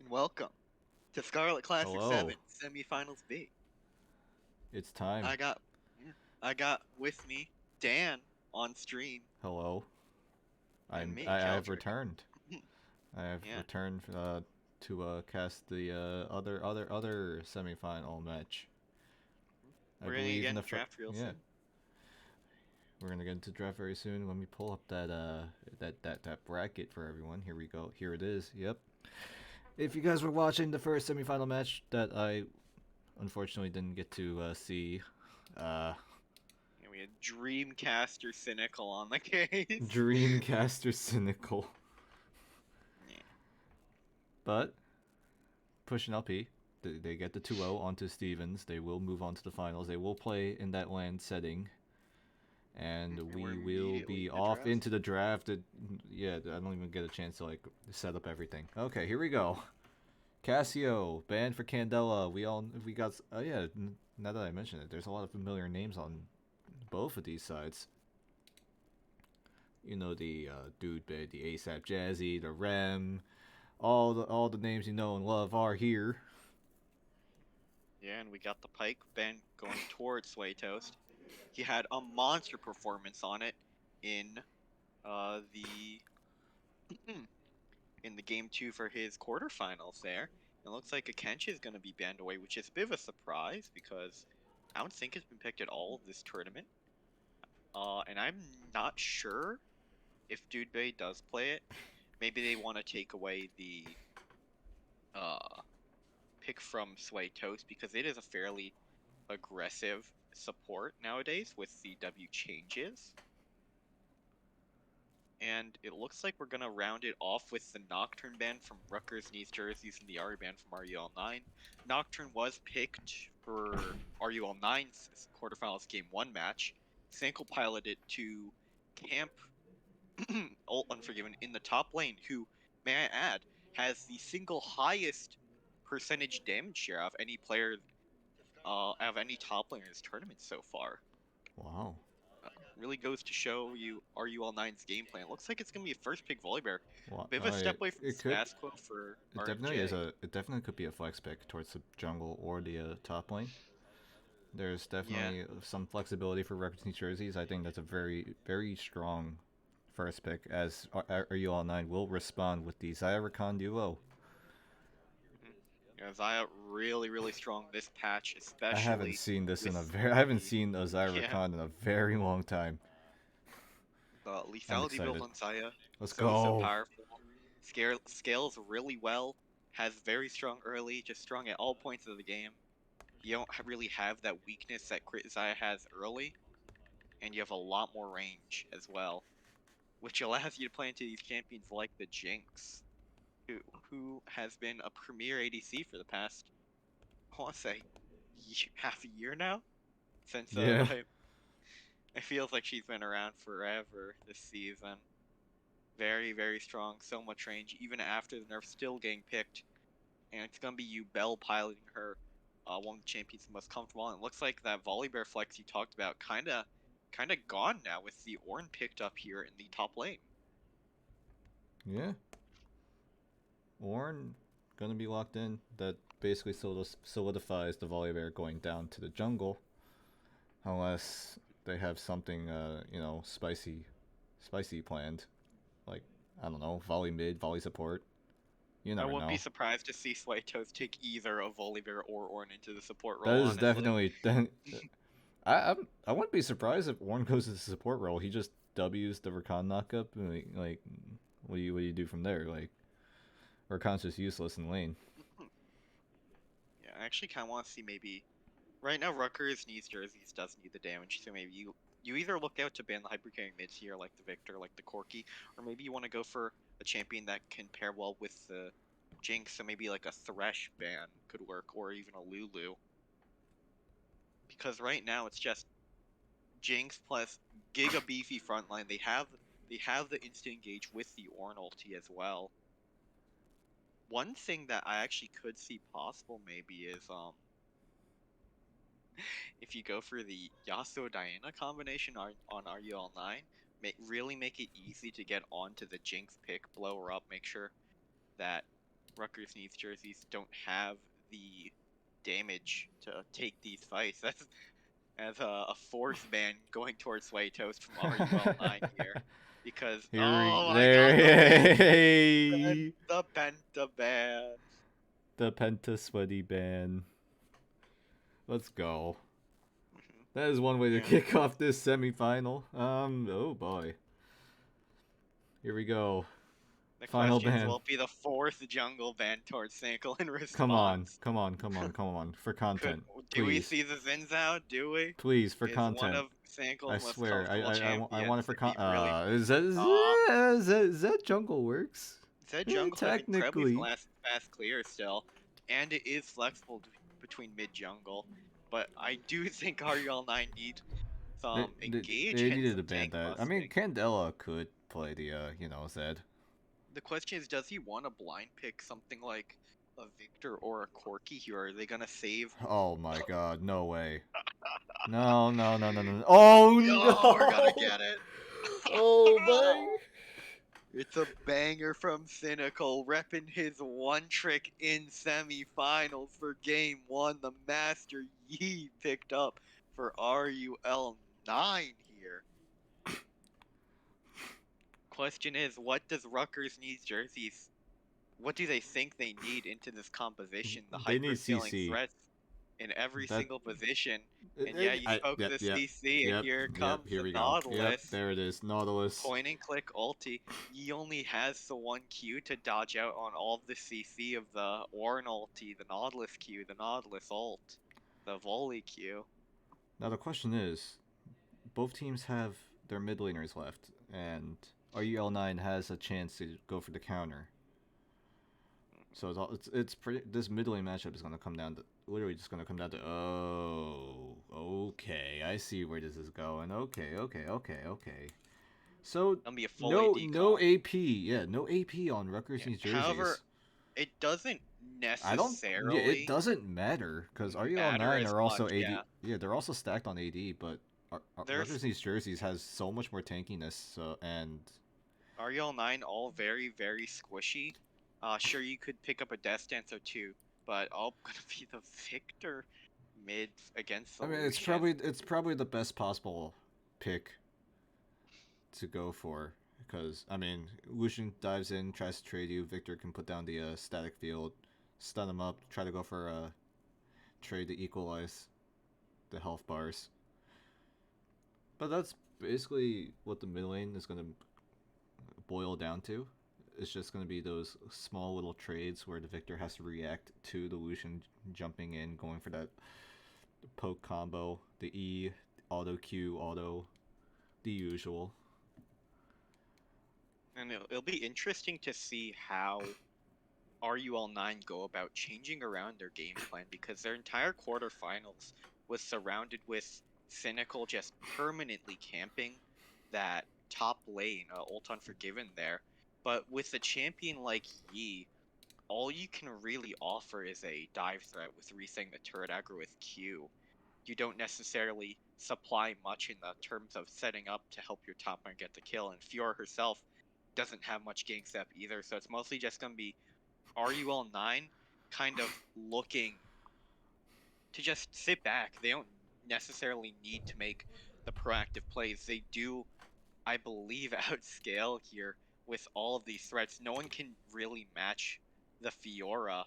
and welcome to Scarlet Classic Hello. 7 Semifinals B. It's time. I got yeah, I got with me Dan on stream Hello. and I'm me, I have Keldric. returned. I have Yeah, returned to cast the other semifinal match. I we're gonna believe get in the into draft real yeah. soon. We're gonna get into draft very soon. Let me pull up that bracket for everyone. Here we go. Here it is. Yep. If you guys were watching the first semifinal match that I unfortunately didn't get to see, uh, And we had Dreamcaster Cynical on the case. Dreamcaster Cynical, Yeah. but pushing LP. They get the 2-0 onto Stevens. They will move on to the finals. They will play in that land setting. And And we're we will immediately be into off draft. into the draft. Yeah, I don't even get a chance to like set up everything. Okay, here we go. Casio, banned for Candela. We got yeah. Now that I mention it, there's a lot of familiar names on both of these sides. You know the dude bed, the ASAP Jazzy, the Rem, all the names you know and love are here. Yeah, and we got the Pike band going towards Sway Toast. He had a monster performance on it in the in the game 2 for his quarterfinals there. It looks like Akenchi is going to be banned away, which is a bit of a surprise because I don't think it's been picked at all of this tournament. And I'm not sure if Dude Bay does play it. Maybe they want to take away the uh, pick from Sway Toast because it is a fairly aggressive support nowadays with the W changes. And it looks like we're gonna round it off with the Nocturne band from Rutgers needs jerseys and the Ari band from RUL9. Nocturne was picked for RUL9's quarterfinals game 1 match. Sankel piloted to camp Unforgiven in the top lane, who, may I add, has the single highest percentage damage share of any player of any top laner in this tournament so far. Wow. Really goes to show you RUL9's game plan. It looks like it's gonna be a first pick volleybear. Well, Bit of a step away from it could. Smasquo for It definitely is RNJ. a. It definitely could be a flex pick towards the jungle or the top lane. There's Yeah, definitely some flexibility for referencing jerseys. I think that's a very strong first pick, as RU All 9 will respond with the Zyrakan duo. yeah, Zaya really strong this patch, I haven't especially seen this with in a very. I haven't the seen a yeah Zyrakan in a very long time. the I'm lethality build excited. on Zaya. Let's So go. powerful. Scales really well. Has very strong early, just strong at all points of the game. You don't really have that weakness that Zaya has early, and you have a lot more range as well, which allows you to play into these champions like the Jinx, who has been a premier ADC for the past, I want to say, half a year now. Since Yeah. it feels like she's been around forever this season. Very strong, so much range, even after the nerf, still getting picked. And it's gonna be you Bell piloting her, one of the champions most comfortable. And it looks like that Volibear flex you talked about kinda gone now with the Ornn picked up here in the top lane. Yeah. Ornn gonna be locked in. That basically solidifies the Volibear going down to the jungle, unless they have something spicy planned, like I don't know, volley mid, volley support. You I never wouldn't be know. surprised to see Slaytos take either a Volibear or Ornn into the support That role, is honestly. definitely. I wouldn't be surprised if Ornn goes to the support role. He just W's the Rakan knockup. Like, what do you do from there? Like, Rakan's just useless in lane. Yeah, I actually kind of want to see maybe right now Rutgers needs jerseys, does need the damage, so maybe you either look out to ban the hyper carrying mids here, like the Victor, like the Corki, or maybe you want to go for a champion that can pair well with the Jinx, so maybe like a Thresh ban could work, or even a Lulu. Because right now it's just Jinx plus Giga beefy frontline. They have the instant engage with the Ornn ulti as well. One thing that I actually could see possible maybe is if you go for the Yasuo Diana combination on RUL9, really make it easy to get onto the Jinx pick, blow her up, make sure that Rutgers Neath jerseys don't have the damage to take these fights. That's as a fourth ban going towards White Toast from RUL9 here. Because, oh my god, Hey, the Penta ban. the Penta sweaty ban. Let's go. That is one way to Yeah. kick off this semifinal. Oh boy. Here we go. The Final questions ban. will be the fourth jungle ban towards Sankle in Come on, response. come on, come on, come on. For content. Do we Please. see the Zins out? Do we? Please, for Is one content. of Sankle's I most swear, comfortable I want it champions for if he really. is that jungle works? Zed jungle has incredibly Technically. fast clear still, and it is flexible between mid jungle. But I do think RUL9 need some engage They and needed some to ban tank that. I mean, busting. Candela could play the, Zed. The question is, does he want to blind pick something like a Victor or a Corki here? Are they gonna save? Oh my god, no way. No, no, no, no, no. Oh Yo, we're gonna no! get it. Oh my! It's a banger from Cynical, repping his one trick in semifinals for game one. The Master Yi picked up for RUL9 here. Question is, what does Rutgers need jerseys? What do they think they need into this composition? The They need hyper scaling CC. threats in every That single position. And yeah, you spoke yep, the yep, CC, and yep, here yep. comes Here the we go. Yep, Nautilus. there it is. Nautilus. Point and click ulti. He only has the one Q to dodge out on all of the CC of the Ornn ulti, the Nautilus Q, the Nautilus ult, the volley Q. Now the question is, both teams have their mid laners left, and RUL9 has a chance to go for the counter. So it's pretty. This mid lane matchup is gonna come down to literally just gonna come down to okay, I see where this is going. Okay. So Gonna be a fully no decom. AP, yeah, no AP on Rutgers Yeah. these However, jerseys. it doesn't I don't. Yeah, it necessarily doesn't matter because matter RUL9 as are much. also AD. Yeah, Yeah, they're also stacked on AD, but there's Rutgers these jerseys has so much more tankiness. So and RL9 all very squishy. Sure you could pick up a Death Dance or two, but all gonna be the Victor mid against the I mean, Lucian. it's probably the best possible pick to go for because I mean, Lucian dives in, tries to trade you. Victor can put down the static field, stun him up, try to go for a trade to equalize the health bars. But that's basically what the mid lane is gonna boil down to. It's just gonna be those small little trades where the Victor has to react to the Lucian jumping in, going for that poke combo, the E, auto Q, auto, the usual. And it'll be interesting to see how RUL9 go about changing around their game plan because their entire quarterfinals was surrounded with Cynical just permanently camping that top lane, Ult Unforgiven there. But with a champion like Yi, all you can really offer is a dive threat with resetting the turret aggro with Q. You don't necessarily supply much in the terms of setting up to help your top lane get the kill, and Fiora herself doesn't have much gank step either, so it's mostly just going to be RUL9 kind of looking to just sit back. They don't necessarily need to make the proactive plays. They do, I believe, outscale here with all of these threats. No one can really match the Fiora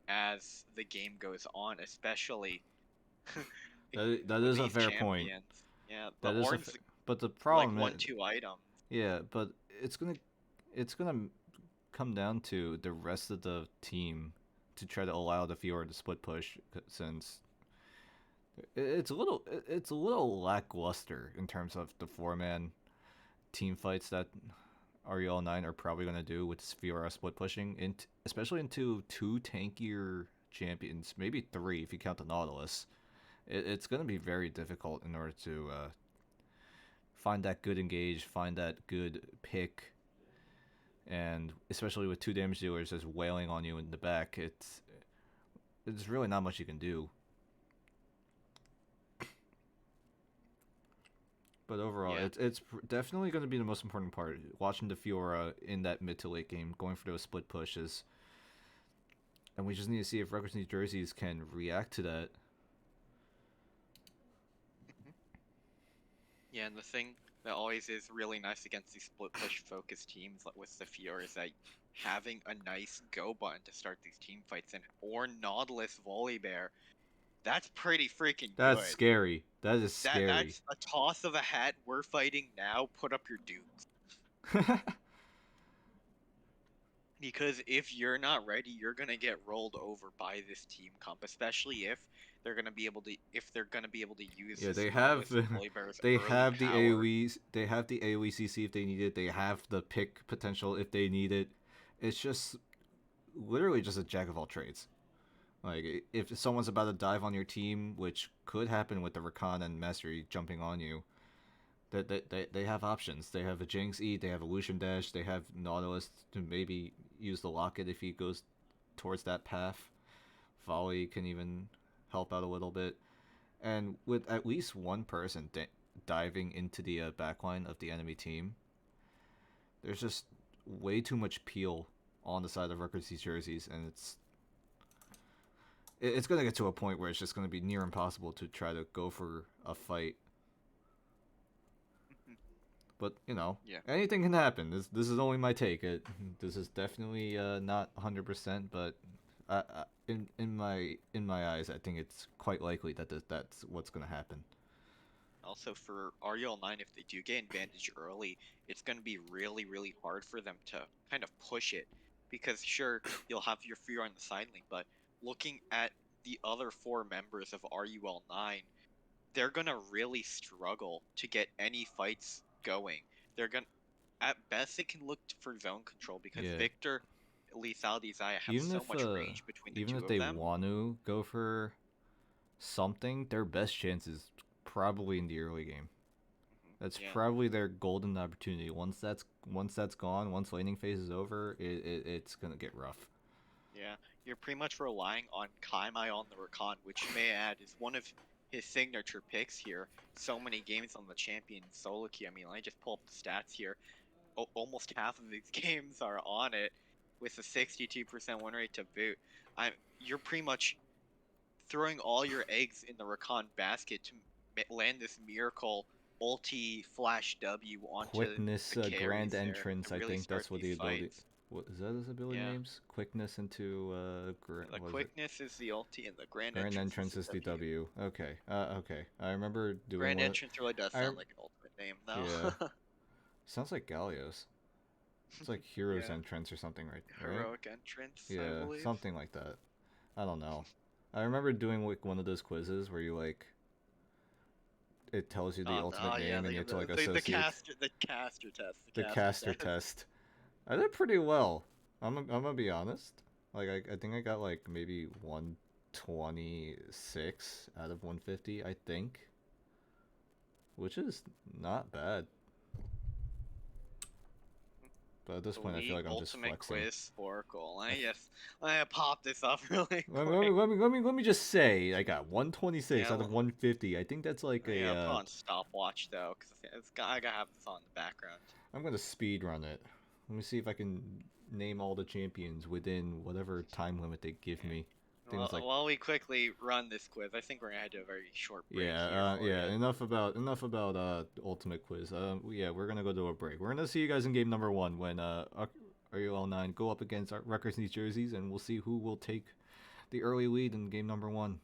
as the game goes on, especially That with is a these fair point. champions. Yeah, the That is a Ornn's but the like problem is, 1-2 item. yeah, but it's gonna come down to the rest of the team to try to allow the Fiora to split push since it's a little lackluster in terms of the 4-man team fights that REL9 are probably gonna do with Fiora split pushing, especially into two tankier champions, maybe three if you count the Nautilus. It's gonna be very difficult in order to find that good engage, find that good pick, and especially with two damage dealers just wailing on you in the back, it's really not much you can do. But overall, Yeah. it's definitely going to be the most important part. Watching the Fiora in that mid to late game, going for those split pushes. And we just need to see if Rutgers New Jerseys can react to that. Mhm. Yeah, and the thing that always is really nice against these split push focused teams like with the Fiora is that having a nice go button to start these team fights in, or Nautilus Volley Bear, that's pretty freaking That's good. scary. That is scary. That's a toss of a hat. We're fighting now. Put up your dukes. Because if you're not ready, you're gonna get rolled over by this team comp, especially if they're gonna be able to use Yeah, this they have Nautilus and Volley Bear's they early have the power. AoEs. They have the AoE CC if they need it. They have the pick potential if they need it. It's just literally just a jack of all trades. Like if someone's about to dive on your team, which could happen with the Rakan and Mastery jumping on you, they have options. They have a Jinx E, they have a Lucian Dash, they have Nautilus to maybe use the Locket if he goes towards that path. Volley can even help out a little bit. And with at least one person diving into the backline of the enemy team, there's just way too much peel on the side of Rutgers jerseys, and it's gonna get to a point where it's just gonna be near impossible to try to go for a fight. But you know, Yeah. anything can happen. This is only my take. This is definitely not 100%, but in my eyes, I think it's quite likely that that's what's gonna happen. Also, for RUL9, if they do gain advantage early, it's going to be really, really hard for them to kind of push it. Because, sure, you'll have your fear on the side lane, but looking at the other four members of RUL9, they're going to really struggle to get any fights going. They're going to, at best, they can look for zone control because Yeah, Victor, Lethality, Zaya have even so if much range between the even two if of they them. want to go for something, their best chance is probably in the early game. That's Yeah. probably their golden opportunity. Once that's gone, once laning phase is over, it's gonna get rough. Yeah, you're pretty much relying on Kaimai on the Rakan, which may I add is one of his signature picks here. So many games on the champion solo queue. I mean, let me just pull up the stats here. Almost half of these games are on it, with a 62% win rate to boot. You're pretty much throwing all your eggs in the Rakan basket to land this miracle ulti flash W onto Quickness, the grand carries there entrance. to I really think start that's what these the ability. fights. What is that? His ability Yeah. names? Quickness into The what is it? quickness is the ulti and the grand Grand entrance is entrance the is the W. W. Okay. Okay. I remember doing Grand one. entrance really does I sound like an ultimate name Yeah. though. Sounds like Galios. It's like Hero's Yeah. entrance or something, right? Right? Heroic entrance, I Yeah, believe. something like that. I don't know. I remember doing like one of those quizzes where you like it tells you the ultimate Oh yeah, name and you have to like the associate caster test, the the caster caster test. test. I did pretty well. I'm gonna be honest. Like I think I got like maybe 126 out of 150. I think, which is not bad. But at this The point, I feel League like I'm just Ultimate flexing. Quiz Oracle. I Let me pop this up really Let me, quick. let me just say I got 126 Yeah, out of 150. I think that's like yeah. a Put on stopwatch though, because I gotta have this on in the background. I'm gonna speed run it. Let me see if I can name all the champions within whatever time limit they give Yeah. me. I think Well, it's like while we quickly run this quiz, I think we're gonna do a very short break yeah, here for yeah. you. Enough about ultimate quiz. Yeah, we're gonna go to a break. We're gonna see you guys in game number one when RUL9 go up against Rutgers New Jerseys, and we'll see who will take the early lead in game number one.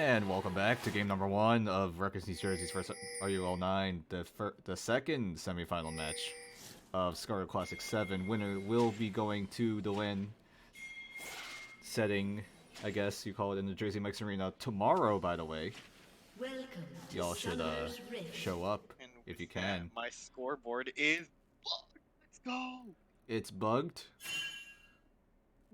And welcome back to game number 1 of Rutgers New Jersey's first RUL9, the second semifinal match of Scarlet Classic 7. Winner will be going to the win setting, I guess you call it, in the Jersey Mix Arena tomorrow, by the way. Y'all should show up And if you with can. that, my scoreboard is bugged. Let's go. It's bugged.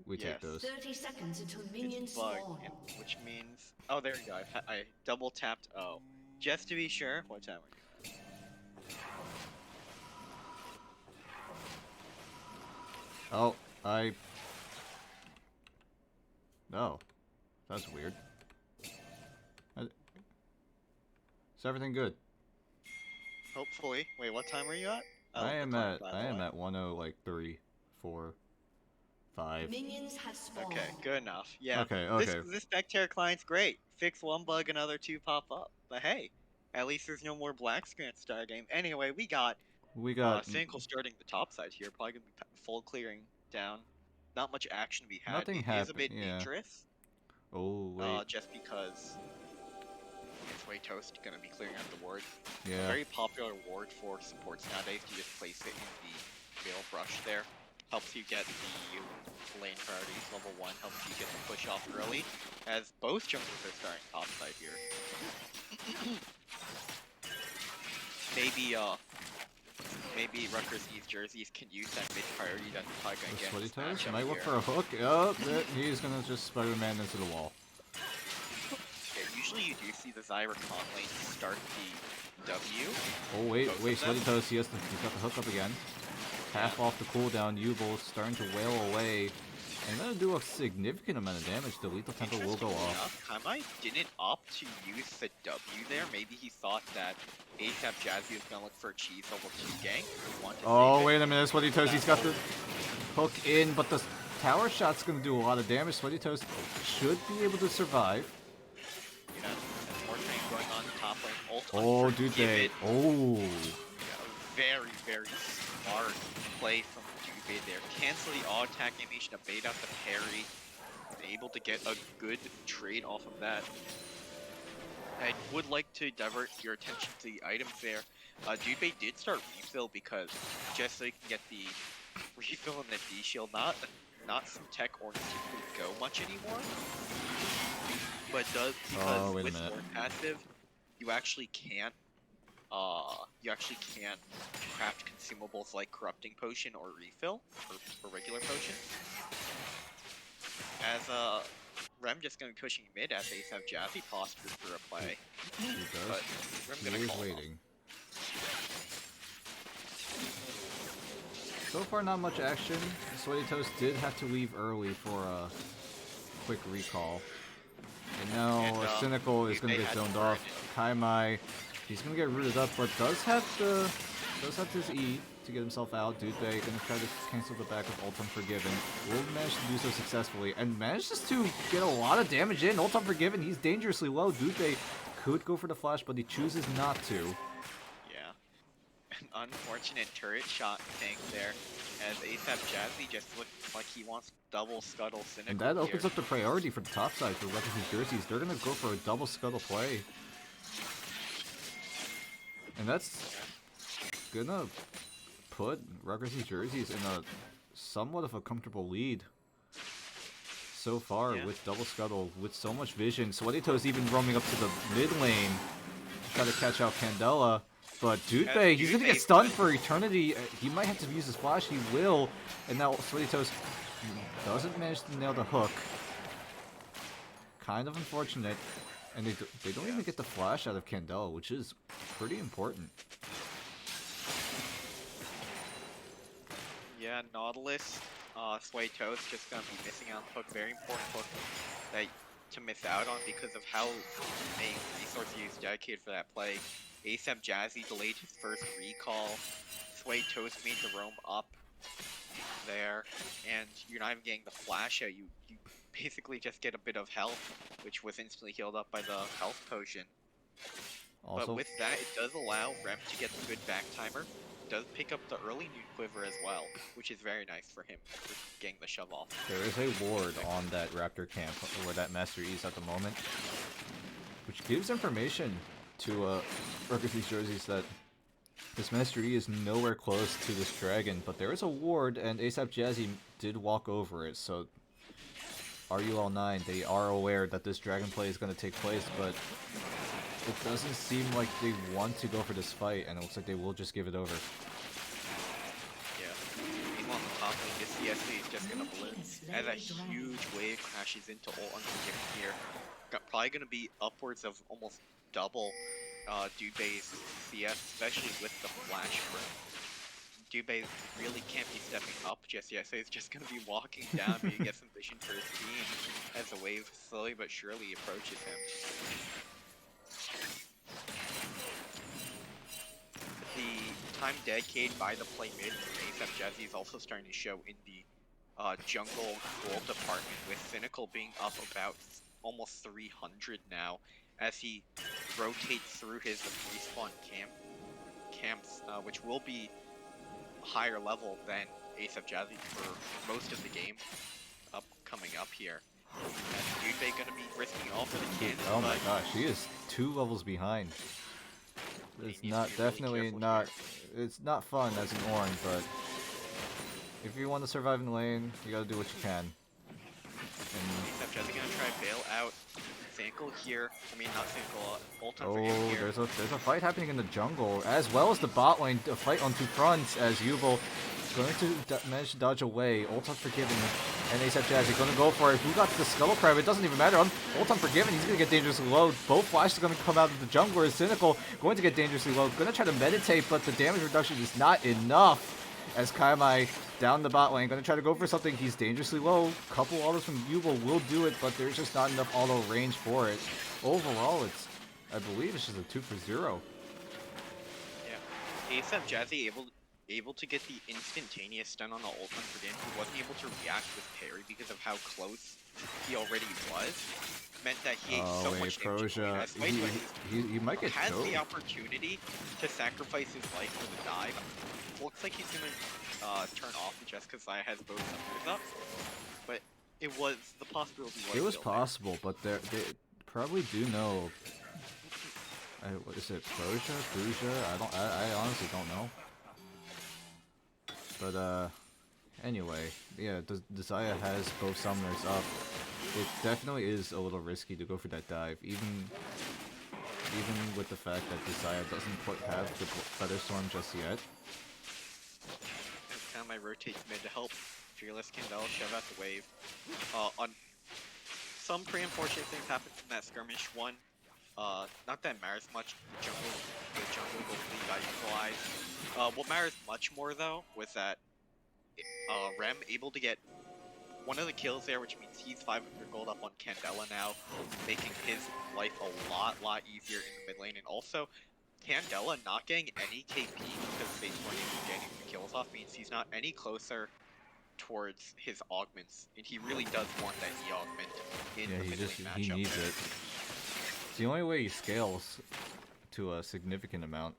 We Yes. take those. 30 seconds until minions It's bugged, spawn. which means there you go. I double tapped O just to be sure. What time are you at? Oh, no, that's weird. Is everything good? Hopefully. Wait, what time are you at? I am at 10:03, 4, 5. Minions have spawned. Okay, good enough. Yeah. Okay. This Spectre client's great. Fix one bug, another two pop up. But hey, at least there's no more black screen at start game. Anyway, we got Cynical starting the top side here. Probably gonna be full clearing down. Not much action to be had. Nothing It is a bit happened, yeah. dangerous. Oh wait. Just because it's way toast gonna be clearing out the ward. Yeah. Very popular ward for supports nowadays. You just place it in the veil brush there. Helps you get the lane priorities. Level 1 helps you get the push off early, as both junglers are starting top side here. Maybe Rutgers East Jerseys can use that mid priority. That's probably gonna get Sweaty his matchup Toes might look here. for a hook. Oh, he's gonna just Spider-Man into the wall. Okay, usually you do see the Zyra con lane start the W. Oh wait, Both wait, of Sweaty them. Toes, he's got the hook up again. Half off the cooldown, Yubel starting to wail away. And gonna do a significant amount of damage. The lethal tempo will go Interestingly off. enough, Kamai didn't opt to use the W there. Maybe he thought that ASAP Jazzy was gonna look for a cheese level 2 gank. He wanted to Oh, save it. wait a minute, Sweaty Toes, he's got the hook in, but the tower shot's gonna do a lot of damage. Sweaty Toes should be able to survive. Yeah, and more training going on top lane. Ult Oh, dude, Unforgiven. oh. Yeah, very, very smart play from Dubé there. Cancel the auto attack animation to bait out the parry. Able to get a good trade off of that. I would like to divert your attention to the items there. Dubé did start refill because just so you can get the refill in the D shield, not some tech or go much anymore. But does because wait a with minute. Sword passive, you actually can't craft consumables like corrupting potion or refill or regular potion. As Rem just gonna be pushing mid as they have Jazzy postured for a play. He does. But Rem He gonna is call it off. waiting. So far, not much action. Sweaty Toast did have to leave early for a quick recall. And now And, Cynical is going to they get had to zoned burn off. it. Kaimai, he's going to get rooted up, but does have his E to get himself out. Dubé going to try to cancel the back of Ult Unforgiven. Will manage to do so successfully and manages to get a lot of damage in. Ult Unforgiven, he's dangerously low. Dubé could go for the flash, but he chooses not to. Yeah. An unfortunate turret shot tank there as ASAP Jazzy just looked like he wants double scuttle Cynical And that opens here. up the priority for the top side for Rutgers New Jerseys. They're going to go for a double scuttle play. And that's going to put Rutgers New Jerseys in a somewhat of a comfortable lead so far with double scuttle, with so much vision. Sweaty Toes even roaming up to the mid lane to try to catch out Candela. But Dubé, he's going to get stunned for eternity. He might have to use his flash. He will. And now Sweaty Toes doesn't manage to nail the hook. Kind of unfortunate. And they don't even get the flash out of Candela, which is pretty important. Yeah, Nautilus, Sway Toast just gonna be missing out on the hook. Very important hook that to miss out on because of how many resources he used dedicated for that play. ASAP Jazzy delayed his first recall. Sway Toast made the roam up there, and you're not even getting the flash out. You basically just get a bit of health, which was instantly healed up by the health potion. Also, But with that, it does allow Rem to get the good back timer. Does pick up the early nude quiver as well, which is very nice for him for getting the shove off. there is a ward on that Raptor camp where that Master E is at the moment. which gives information to Rutgers East Jerseys that this Master E is nowhere close to this dragon, but there is a ward, and ASAP Jazzy did walk over it, so RUL9, they are aware that this dragon play is going to take place, but it doesn't seem like they want to go for this fight, and it looks like they will just give it over. Yeah. Meanwhile, on the top lane, this CSA is just gonna blitz as a huge wave crashes into ult Unforgiven here. Probably gonna be upwards of almost double Dubé's CS, especially with the flash grip. Dubé really can't be stepping up just yet, so he's just gonna be walking down, maybe get some vision for his team as the wave slowly but surely approaches him. The time dedicated by the play mid from ASAP Jazzy is also starting to show in the jungle gold department, with Cynical being up about almost 300 now as he rotates through his respawn camps, which will be higher level than ASAP Jazzy for most of the game coming up here. And Dubé gonna be risking all for the cannon. Oh my gosh, he is 2 levels behind. It's not really not here. It's not fun as an Orange, but if you want to survive in the lane, you gotta do what you can. ASAP Jazzy gonna try to bail out Sankel here. I mean, not Sankel, Ulton Oh, here. there's a fight happening in the jungle, as well as the bot lane. A fight on 2 fronts, as Yubel going to manage to dodge away. Ult Unforgiven and ASAP Jazzy going to go for it. Who got the Skull Crab? It doesn't even matter. Ult Unforgiven, he's going to get dangerously low. Both flashes are going to come out of the jungle. Is Cynical going to get dangerously low. Going to try to meditate, but the damage reduction is not enough. As Kaimai down the bot lane, going to try to go for something. He's dangerously low. Couple autos from Yubel will do it, but there's just not enough auto range for it. Overall, I believe it's just a 2 for 0. Yeah, ASAP Jazzy able to get the instantaneous stun on the ult Unforgiven. He wasn't able to react with parry because of how close he already was. Meant that he ate so much damage. He might get has choked. the opportunity to sacrifice his life for the dive. Looks like he's gonna turn off just because Zaya has both summoners up. But it was the possibility. It was possible, but they probably do know. What is it? Bruja? I honestly don't know. But anyway, yeah, Desire has both summoners up. It definitely is a little risky to go for that dive, even with the fact that Desire doesn't quite have the Featherstorm just yet. Every time I rotate mid to help Fearless Candela shove out the wave. On some pretty unfortunate things happened from that skirmish one. Not that it matters much. The jungle hopefully got equalized. What matters much more though was that Rem able to get one of the kills there, which means he's 500 gold up on Candela now, making his life a lot easier in the mid lane. And also, Candela not getting any KP because they weren't even getting the kills off means he's not any closer towards his augments, and he really does want that E augment in the mid lane matchup. He needs it. It's the only way he scales to a significant amount.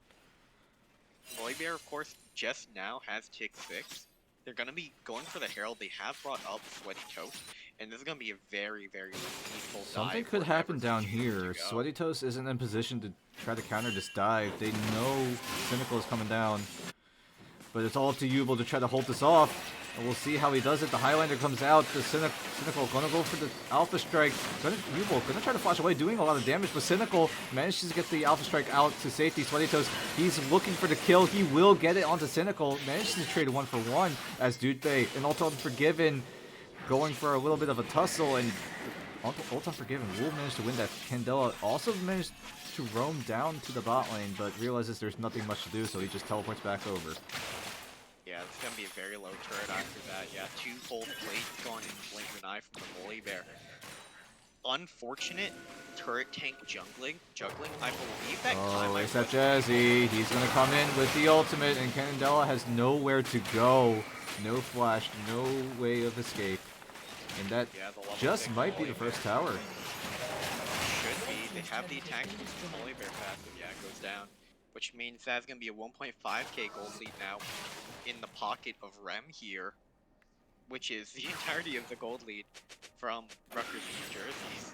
Volibear, of course, just now has tick 6. They're going to be going for the Herald. They have brought up Sweaty Toast, and this is going to be a very lethal dive. Something could happen down here. Sweaty Toast isn't in position to try to counter this dive. They know Cynical is coming down, but it's all up to Yubel to try to hold this off. And we'll see how he does it. The Highlander comes out. The Cynical gonna go for the Alpha Strike. Yubel gonna try to flash away, doing a lot of damage, but Cynical manages to get the Alpha Strike out to safety. Sweaty Toast, he's looking for the kill. He will get it onto Cynical. Manages to trade 1-for-1 as Dudebay and Ult Unforgiven going for a little bit of a tussle, and Ult Unforgiven will manage to win that. Candela also managed to roam down to the bot lane, but realizes there's nothing much to do, so he just teleports back over. Yeah, it's gonna be a very low turret after that. Yeah, 2 gold plates going in the blink of an eye from the Volibear. Unfortunate turret tank juggling. I believe that ASAP Jazzy, he's gonna come in with the ultimate, and Candela has nowhere to go. No flash, no way of escape. And that just might be the first tower. Should be. They have the attack from the Volibear passive. Yeah, it goes down. Which means that's gonna be a 1.5k gold lead now in the pocket of Rem here, which is the entirety of the gold lead from Rutgers New Jersey.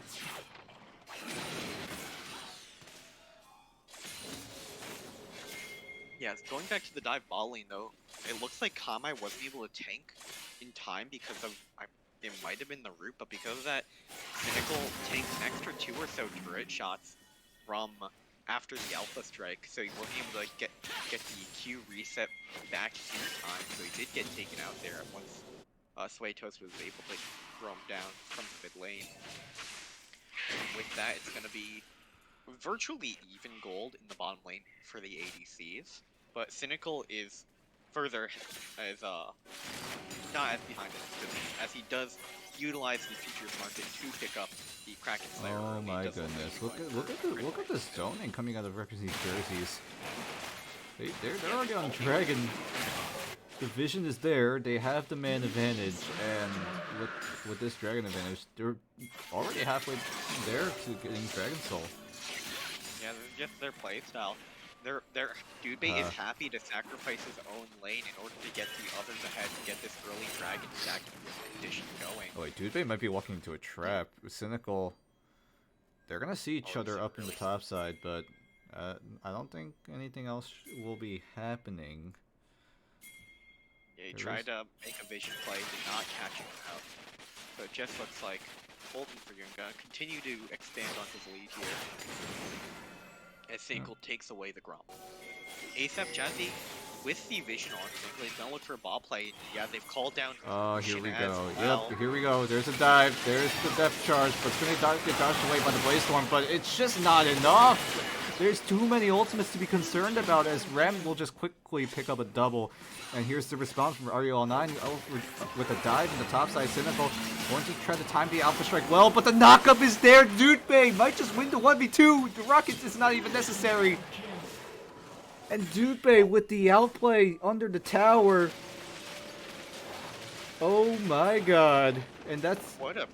Yeah, going back to the dive bot lane though, it looks like Kamai wasn't able to tank in time because of it might have been the root, but because of that, Cynical tanked an extra 2 or so turret shots from after the Alpha Strike, so he wasn't able to get the Q reset back in time, so he did get taken out there once Suetos was able to throw him down from the mid lane. And with that, it's going to be virtually even gold in the bottom lane for the ADCs, but Cynical is further not as behind as he does utilize the futures market to pick up the Kraken Slayer. Oh early. my Does goodness! really Look at the zoning coming out of Rutgers jerseys. They're already on Dragon. The vision is there. They have the man advantage, and with this Dragon advantage, they're already halfway there to getting Dragon Soul. Yeah, just their playstyle. Their Dudebait is happy to sacrifice his own lane in order to get the others ahead to get this early Dragon stack condition going. Oh wait, Dudebait might be walking into a trap. Cynical. They're gonna see each other up in the top side, but I don't think anything else will be happening. Yeah, he tried to make a vision play, did not catch him out. So it just looks like Bolton for gonna continue to expand on his lead here. As Cynical takes away the Grump. ASAP Jazzy, with the vision on Cynical, he's gonna look for a ball play. Yeah, they've called down. Oh, here we go. Well. Yep, here we go. There's a dive. There's the depth charge, but it's gonna get dodged away by the Blaze Storm, but it's just not enough. There's too many ultimates to be concerned about, as Rem will just quickly pick up a double. And here's the response from RUL9 with a dive in the top side. Cynical going to try to time the Alpha Strike well, but the knockup is there. Dudebait might just win the 1v2. The Rockets is not even necessary. And Dudebait with the outplay under the tower. Oh my god. And that's... What a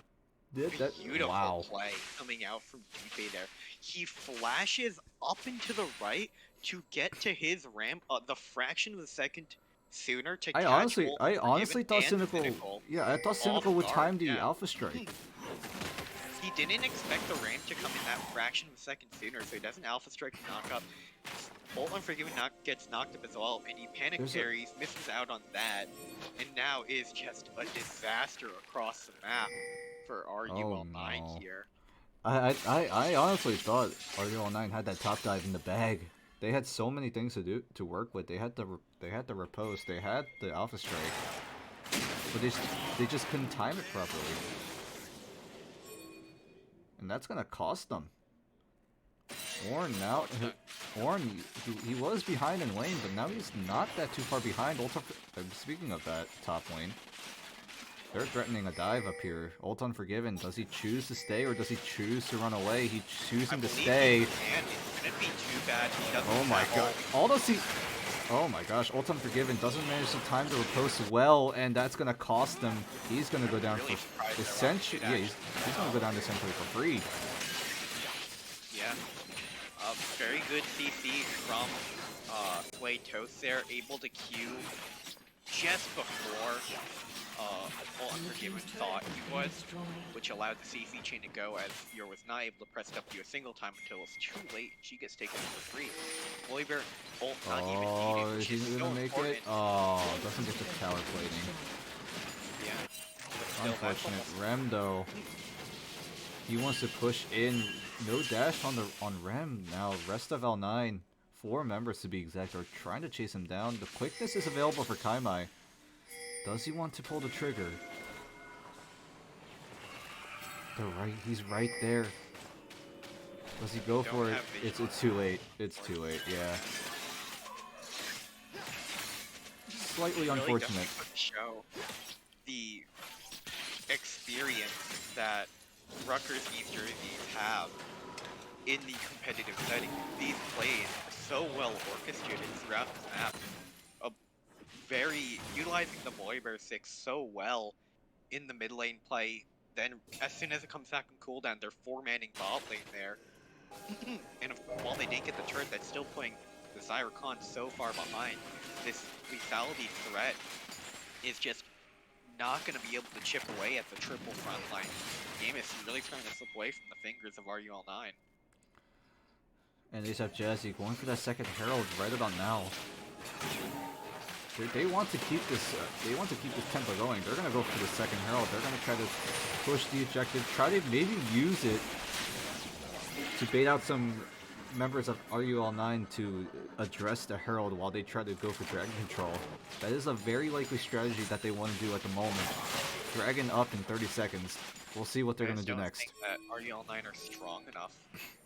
beautiful wow. play coming out from Dudebait there. He flashes up and to the right to get to his ramp the fraction of a second sooner to catch I honestly thought Cynical... Yeah, I thought Cynical would time the Alpha Strike. He didn't expect the ramp to come in that fraction of a second sooner, so he does an Alpha Strike to knock up. Bolt Unforgiven gets knocked up as well, and he panic carries, misses out on that, and now is just a disaster across the map for RUL9 here. I honestly thought RUL9 had that top dive in the bag. They had so many things to work with. They had the riposte, they had the Alpha Strike, but they just couldn't time it properly, and that's gonna cost them. Ornn now, he was behind in lane, but now he's not that too far behind. Speaking of that top lane, they're threatening a dive up here. Ult Unforgiven, does he choose to stay or does he choose to run away? He's choosing to stay. It's gonna be too bad. Oh my god. Oh my gosh, Ult Unforgiven doesn't manage to time the riposte well, and that's gonna cost them. He's gonna go down for essentially. Yeah, he's gonna go down essentially for free. Yeah. Very good CC from Suetos there, able to Q just before Unforgiven thought he was, which allowed the CC chain to go, as Yor was not able to press W a single time until it's too late and she gets taken for free. Volibear, Bolt not even needed, which is so make important. it? Oh, doesn't get the tower plating. Yeah. Unfortunate. Rem though, he wants to push in. No dash on Rem now. Rest of L9, 4 members to be exact, are trying to chase him down. The quickness is available for Kaimai. Does he want to pull the trigger? He's right there. Does he go for it? It's too late. It's too late. Yeah. Slightly unfortunate. Show the experience that Rutgers East jerseys have in the competitive setting. These plays are so well orchestrated throughout this map. Very utilizing the Volibear 6 so well in the mid lane play. Then as soon as it comes back on cooldown, they're 4-manning bot lane there. And while they didn't get the turret, that's still putting the Zyrcon so far behind. This lethality threat is just not going to be able to chip away at the triple front line. Game is really trying to slip away from the fingers of RUL9. And ASAP Jazzy going for that second Herald right about now. They want to keep this. They want to keep this tempo going. They're gonna go for the second herald. They're gonna try to push the objective. Try to maybe use it to bait out some members of RUL9 to address the herald while they try to go for dragon control. That is a very likely strategy that they want to do at the moment. Dragon up in 30 seconds. We'll see what they're gonna do next. I think that RUL9 are strong enough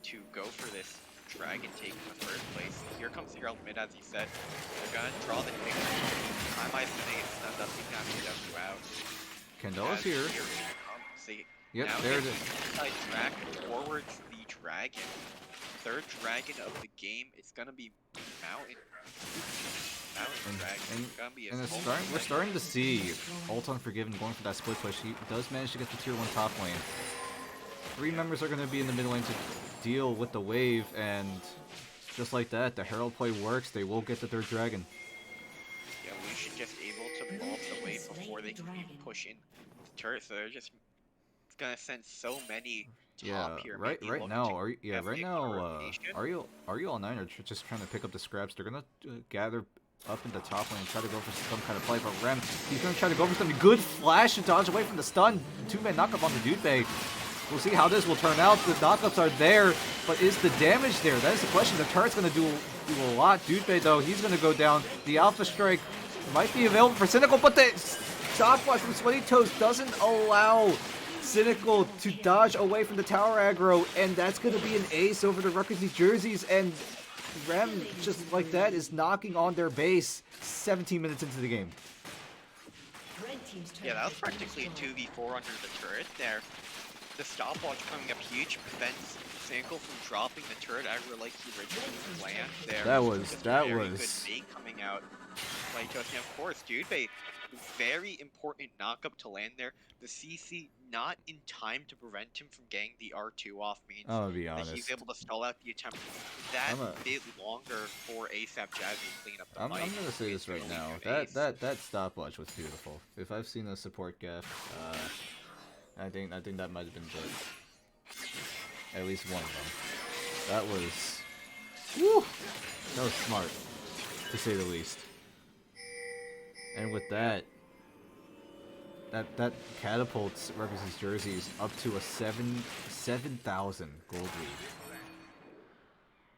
to go for this dragon take in the first place. Here comes Herald mid, as you said. They're gonna draw the take. I might say it's not that they can W out. Candella's here. See, Yep, now there it gets is. inside track towards the dragon. Third dragon of the game is gonna be Mountain. Mountain Dragon. It's gonna be a And small we're starting to see Ult Unforgiven going for that split push. He does manage to get the tier 1 top lane. 3 members are going to be in the mid lane to deal with the wave, and just like that, the Herald play works. They will get the third dragon. Yeah, we should just able to blow up the wave before they can even push in the turret. So they're just gonna send so many top here. Right now, RUL9 are just trying to pick up the scraps. They're gonna gather up in the top lane and try to go for some kind of play. But Rem, he's gonna try to go for something. Good flash to dodge away from the stun. 2-man knockup on the Dude Bay. We'll see how this will turn out. The knockups are there, but is the damage there? That is the question. The turret's gonna do a lot. Dude Bay though, he's gonna go down. The Alpha Strike might be available for Cynical, but the stopwatch from Sweaty Toast doesn't allow Cynical to dodge away from the tower aggro, and that's going to be an ace over the Rutgers New Jerseys, and Rem, just like that, is knocking on their base 17 minutes into the game. Yeah, that was practically a 2v4 under the turret there. The stopwatch coming up huge prevents Cynical from dropping the turret aggro like he originally planned there. That was good bait coming out. Like, and of course, Dude Bay, very important knockup to land there. The CC not in time to prevent him from getting the R2 off means I'm gonna be honest. that he's able to stall out the attempt that bit longer for ASAP Jazzy to clean up the fight. I'm gonna say this right now. That stopwatch was beautiful. If I've seen a support gaff, I think that might have been good. At least one of them. That was, woo! That was smart, to say the least. And with that catapults Rutgers' jerseys up to a 7,000 gold lead.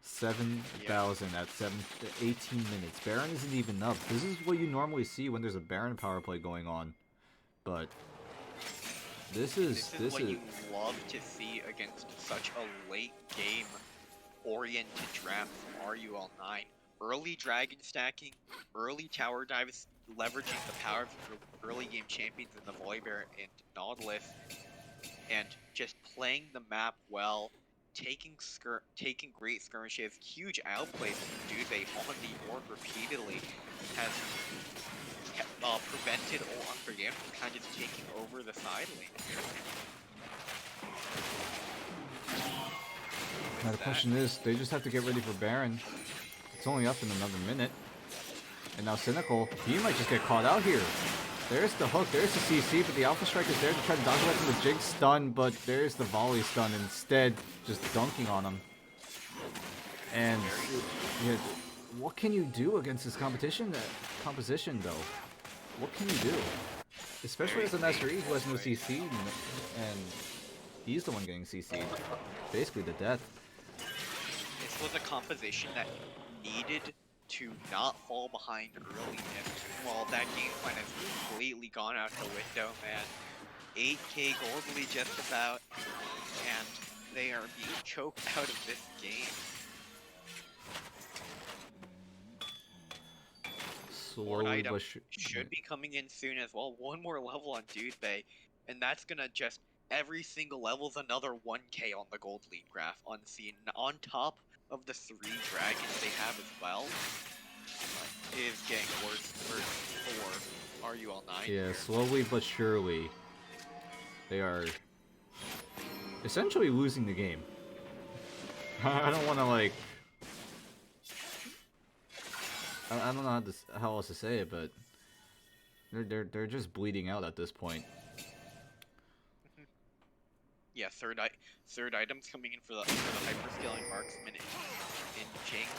7,000 at 18 minutes. Baron isn't even up. This is what you normally see when there's a Baron power play going on, but this is what you love to see against such a late game oriented draft from RUL9. Early dragon stacking, early tower dives, leveraging the power of your early game champions in the Volibear and Nautilus, and just playing the map well, taking great skirmishes, huge outplays from Dude Bay on the orb repeatedly has prevented Ult Unforgiven from kind of just taking over the side lane here. Now the question is, they just have to get ready for Baron. It's only up in another minute. And now Cynical, he might just get caught out here. There's the hook, there's the CC, but the Alpha Strike is there to try to dodge away from the Jig stun, but there's the volley stun instead, just dunking on him. And yeah, what can you do against this composition though? What can you do? Especially as an SRE who has no CC, and he's the one getting CC'd. Basically the death. This was a composition that needed to not fall behind early, and well, that game plan has completely gone out the window, man. 8k gold lead just about, and they are being choked out of this game. Slowly, but should be coming in soon as well. One more level on Dude Bay, and that's gonna just every single level's another 1k on the gold lead graph unseen. On top of the 3 dragons they have as well, is getting worse for RUL9. Yeah, slowly but surely, they are essentially losing the game. I don't want to like. I don't know how else to say it, but they're just bleeding out at this point. Yeah, third item's coming in for the hyperscaling marksman. in Jinx.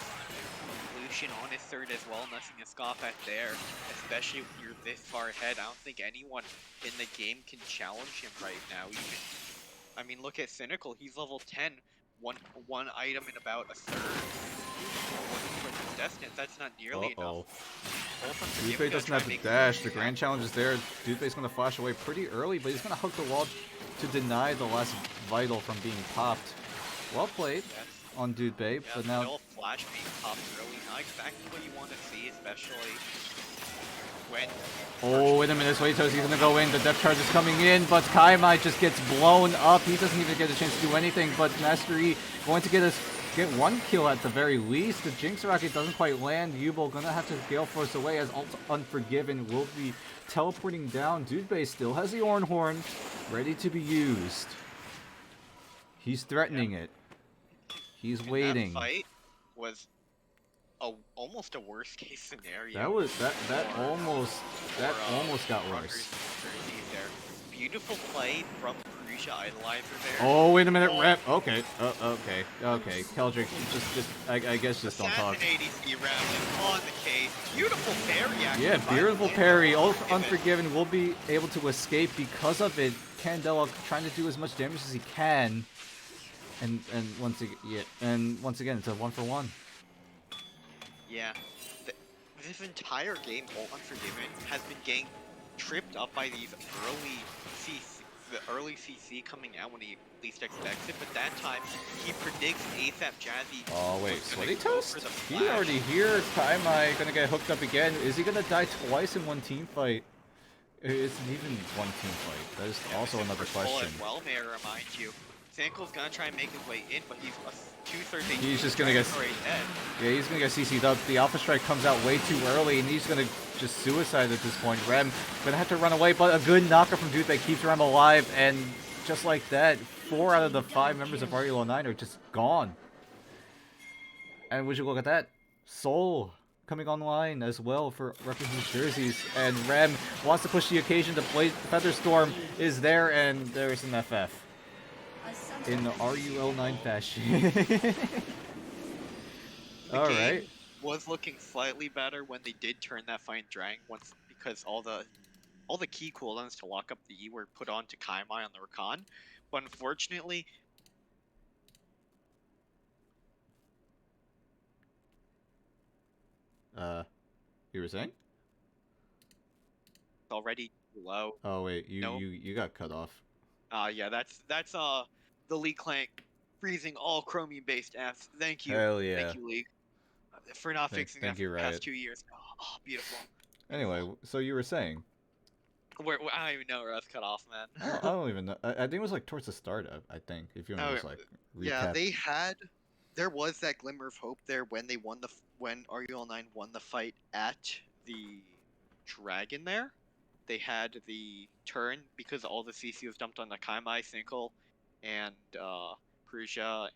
Lucian on his third as well, nothing to scoff at there. Especially when you're this far ahead, I don't think anyone in the game can challenge him right now. Even, I mean, look at Cynical, he's level 10. One item in about a third. For his distance, that's not nearly enough. Dupei doesn't have the dash. The Grand Challenge is there. Dupei's going to flash away pretty early, but he's going to hook the wall to deny the last Vital from being popped. Well played on Dupei, Yeah, but now... still flash being popped early. Not exactly what you want to see, especially when... Oh, wait a minute. Wait, he's going to go in. The depth charge is coming in, but Kaimai just gets blown up. He doesn't even get a chance to do anything, but Master E going to get one kill at the very least. The Jinx Rocket doesn't quite land. Yubel gonna have to Gale Force away as Alt Unforgiven will be teleporting down. Dupei still has the Orn Horn ready to be used. He's threatening it. He's waiting. That fight was almost a worst case scenario. That was that almost got worse. Beautiful play from Purusha Idolizer there. Oh, wait a minute, rep. Okay, okay. Keldric, just I guess just don't talk. ADC round on the case. Beautiful parry, actually. Yeah, beautiful parry. Unforgiven will be able to escape because of it. Candela trying to do as much damage as he can, and once again, it's a 1-for-1. Yeah, this entire game, Unforgiven, has been getting tripped up by these early CC coming out when he least expects it, but that time he predicts ASAP Jazzy. Oh wait, Sweaty Toast? He already here. Kaimai gonna get hooked up again. Is he gonna die twice in one team fight? It's an even one team fight. That is also another question. Well, may I remind you, Sanko's gonna try and make his way in, but he's two-thirds. He's just gonna get. Yeah, he's gonna get CC'd up. The Alpha Strike comes out way too early, and he's gonna just suicide at this point. Rem gonna have to run away, but a good knocker from Dupei keeps Rem alive, and just like that, 4 out of the 5 members of RUL9 are just gone. And would you look at that? Soul coming online as well for Rutgers New Jerseys, and Rem wants to push the occasion to play. Featherstorm is there, and there's an FF. In the RUL9 fashion. Alright. Was looking slightly better when they did turn that Fine Drang once, because all the key cooldowns to lock up the E were put onto Kaimai on the Rakan. But unfortunately, You were saying? it's already too low. Oh wait, you got cut off. Yeah, that's the League Clank freezing all Chromium based apps. Thank you. Hell yeah. Thank you, League, for not fixing that for the past 2 years. Oh, beautiful. Anyway, so you were saying? I don't even know where I was cut off, man. I don't even know. I think it was like towards the start of, I think, if you want to just like recap. Yeah, there was that glimmer of hope there when they won when RUL9 won the fight at the Dragon there. They had the turn because all the CC was dumped on the Kaimai, Sinkle, and Prusia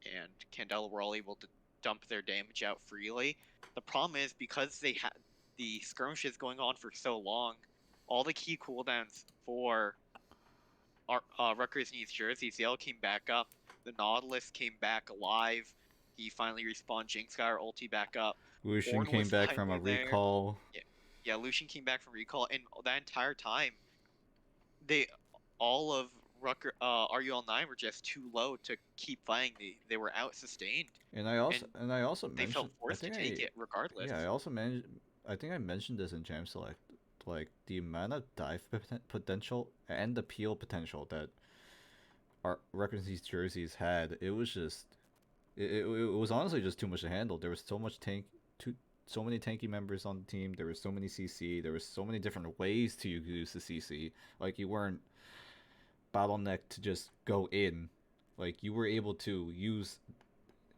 and Candela were all able to dump their damage out freely. The problem is because they had the skirmishes going on for so long, all the key cooldowns for Rutgers New Jerseys, they all came back up. The Nautilus came back alive. He finally respawned. Jinx got her ulti back up. Lucian came back from a recall. Yeah, Lucian came back from recall, and that entire time, all of RUL9 were just too low to keep fighting. They were out sustained. And I also they mentioned, felt forced to take it regardless. Yeah, I think I mentioned this in Jam Select, like the amount of dive potential and the peel potential that our Rutgers New Jerseys had. It was just, it was honestly just too much to handle. There was so much so many tanky members on the team. There was so many CC. There was so many different ways to use the CC. Like, you weren't bottlenecked to just go in. Like, you were able to use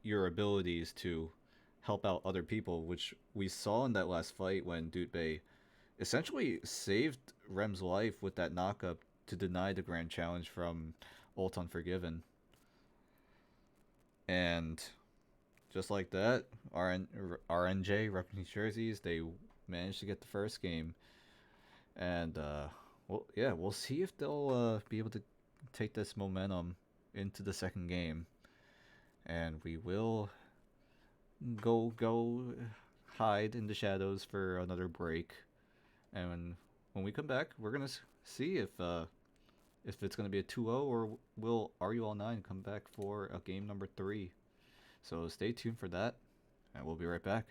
your abilities to help out other people, which we saw in that last fight when Dupei essentially saved Rem's life with that knockup to deny the Grand Challenge from Ult Unforgiven. And just like that, RNJ, Rutgers New Jerseys, they managed to get the first game. And, well, yeah, we'll see if they'll be able to take this momentum into the second game. And we will go hide in the shadows for another break, and when we come back, we're gonna see if it's gonna be a 2-0 or will RUL9 come back for a game number 3. So stay tuned for that, and we'll be right back.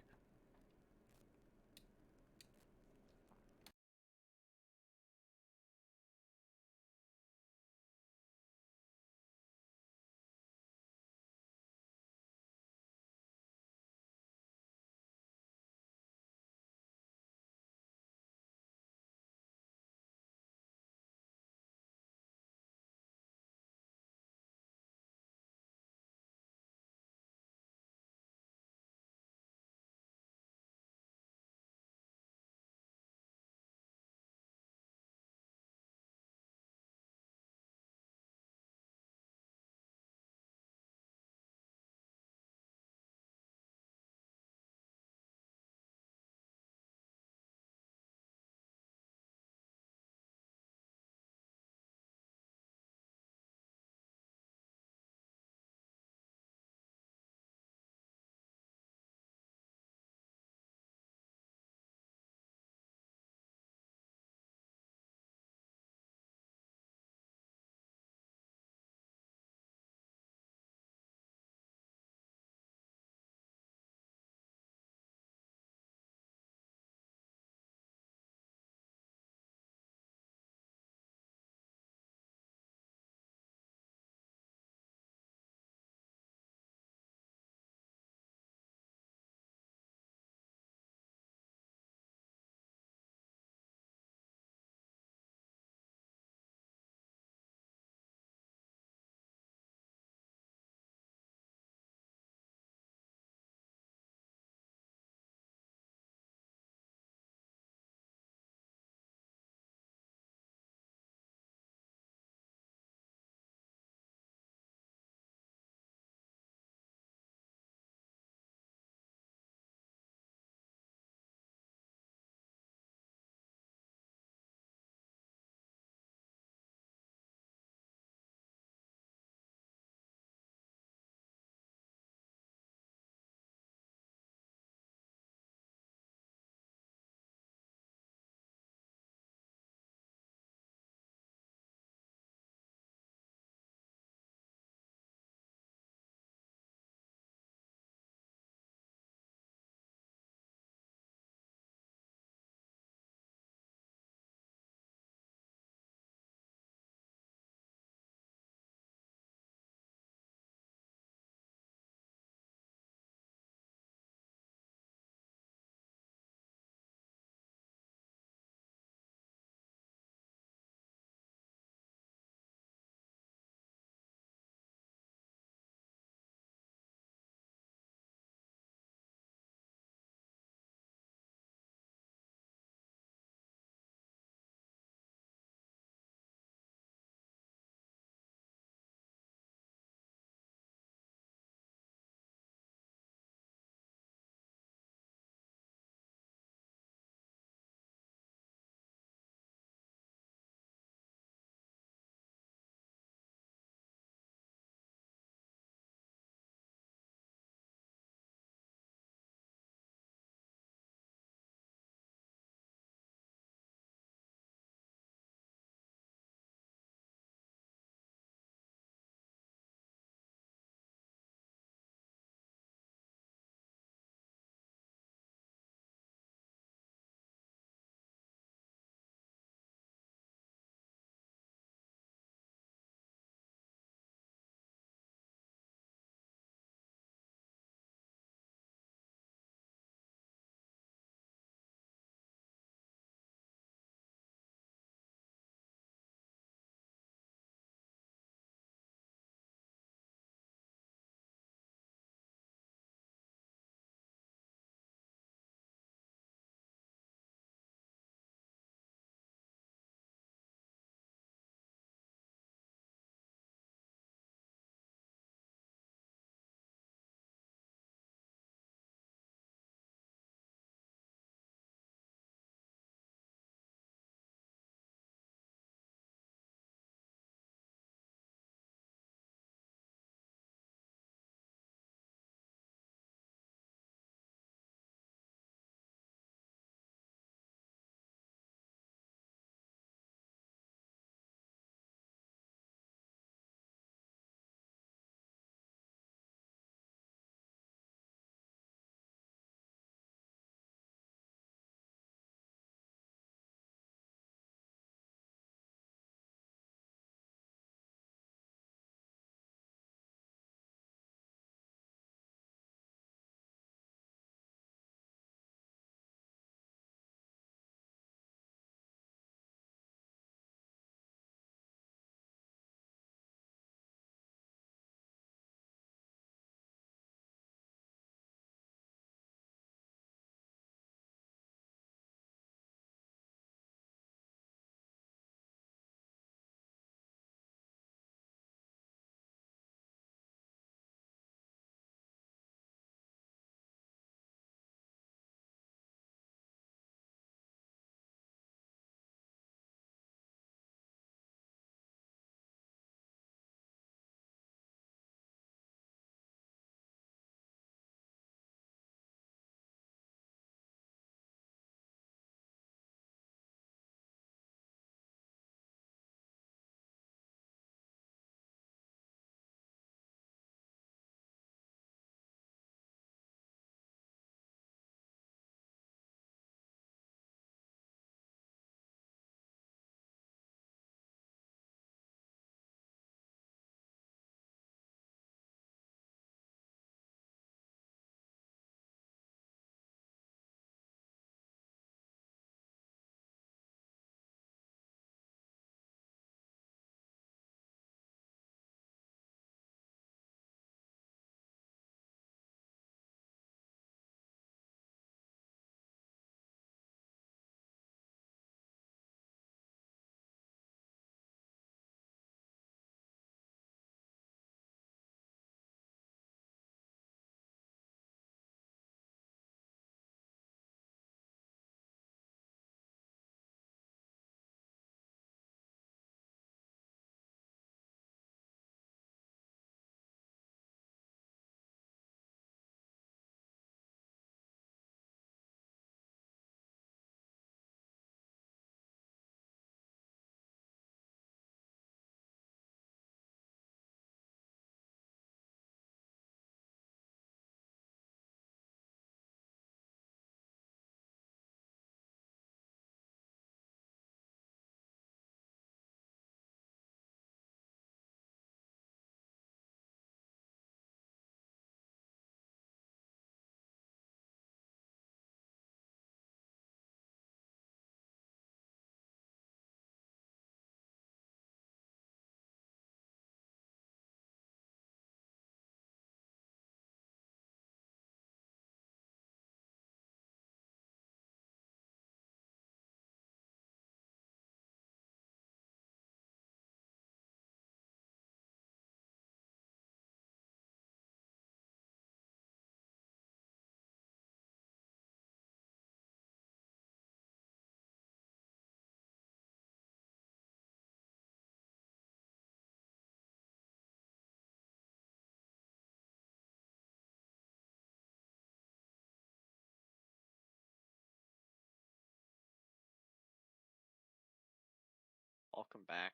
Welcome back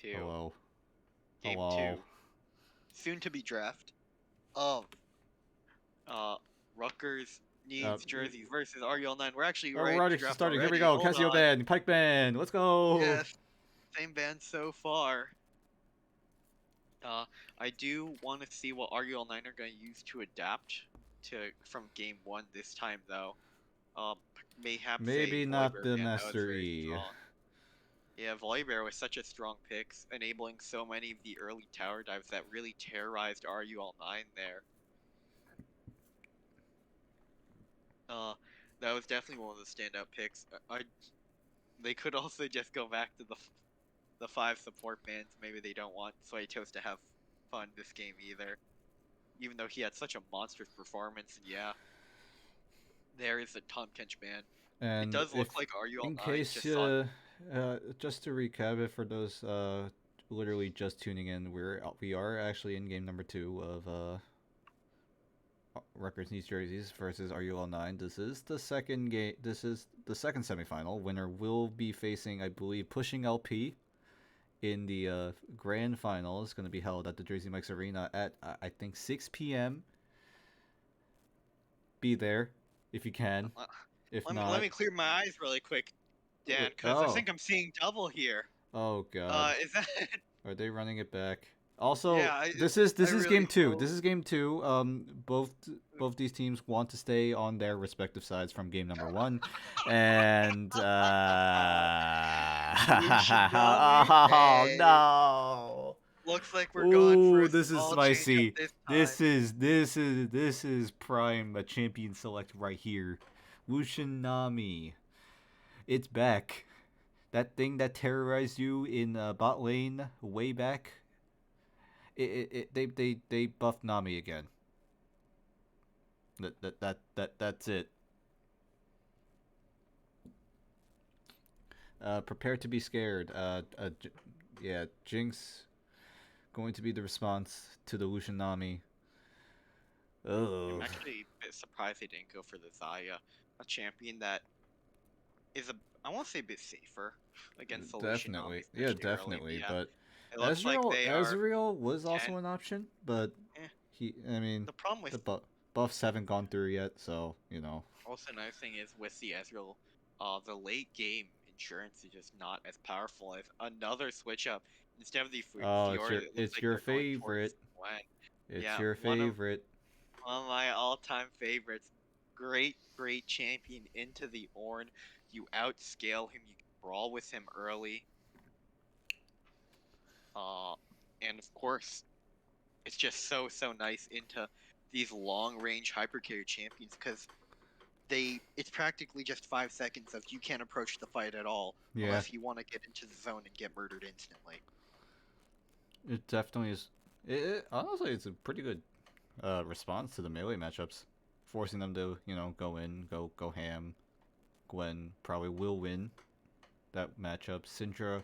to Hello. game Hello. 2, soon to be draft of Rutgers needs jerseys versus RUL9. We're actually Oh, we're ready to already draft starting. Here we already. go. Hold Casio on. band, Pike band. Let's go. Yes, same band so far. I do want to see what RUL9 are going to use to adapt to from game 1 this time though. Mayhaps a Maybe not Volibear the band that was Master very E. strong. Yeah, Volibear was such a strong pick, enabling so many of the early tower dives that really terrorized RUL9 there. That was definitely one of the standout picks. They could also just go back to the 5 support bands. Maybe they don't want Suetos to have fun this game either. Even though he had such a monstrous performance, and yeah, there is a Tom Kench ban. It And does if, look like in RUL9 case, just saw. just to recap it for those literally just tuning in, we are actually in game number 2 of Rutgers Needs Jerseys versus RUL9. This is the second game. This is the second semifinal. Winner will be facing, I believe, Pushing LP in the grand final. It's going to be held at the Jersey Mike's Arena at I think 6 p.m. Be there if you can. If Let not, me clear my eyes really quick, Dan, because I oh, think I'm seeing double here. oh God, Is that? are they running it back? Also, Yeah, this I is really game 2. hope. This is game 2. Both these teams want to stay on their respective sides from game number 1, and Ushinami. oh Hey, no. looks like we're going for Ooh, a this is small change up spicy. this time. This is prime champion select right here. Wushinami. It's back. That thing that terrorized you in bot lane way back. They buffed Nami again. That's it. Prepare to be scared. Yeah, Jinx going to be the response to the Wushinami. I'm Ugh. actually a bit surprised they didn't go for the Zaya, a champion that is I want to say a bit safer against the Ushinami, Definitely. Yeah, especially early. But definitely. yeah, But it looks like they are Ezreal was also 10. an option, but Eh. I mean, The problem with the buffs haven't gone through yet, so, you know. also another thing is with the Ezreal, the late game insurance is just not as powerful as another switch up. Instead of the Oh, Fiora, it looks it's like your they're going towards favorite. Gwen. It's Yeah, your favorite. one of my all-time favorites. Great champion into the Ornn. You outscale him. You can brawl with him early. Uh, and of course, it's just so nice into these long-range hypercarry champions because it's practically just 5 seconds of you can't approach the fight at all Yeah, unless you want to get into the zone and get murdered instantly. it definitely is. Honestly, it's a pretty good response to the melee matchups, forcing them to, you know, go in, go ham. Gwen probably will win that matchup. Syndra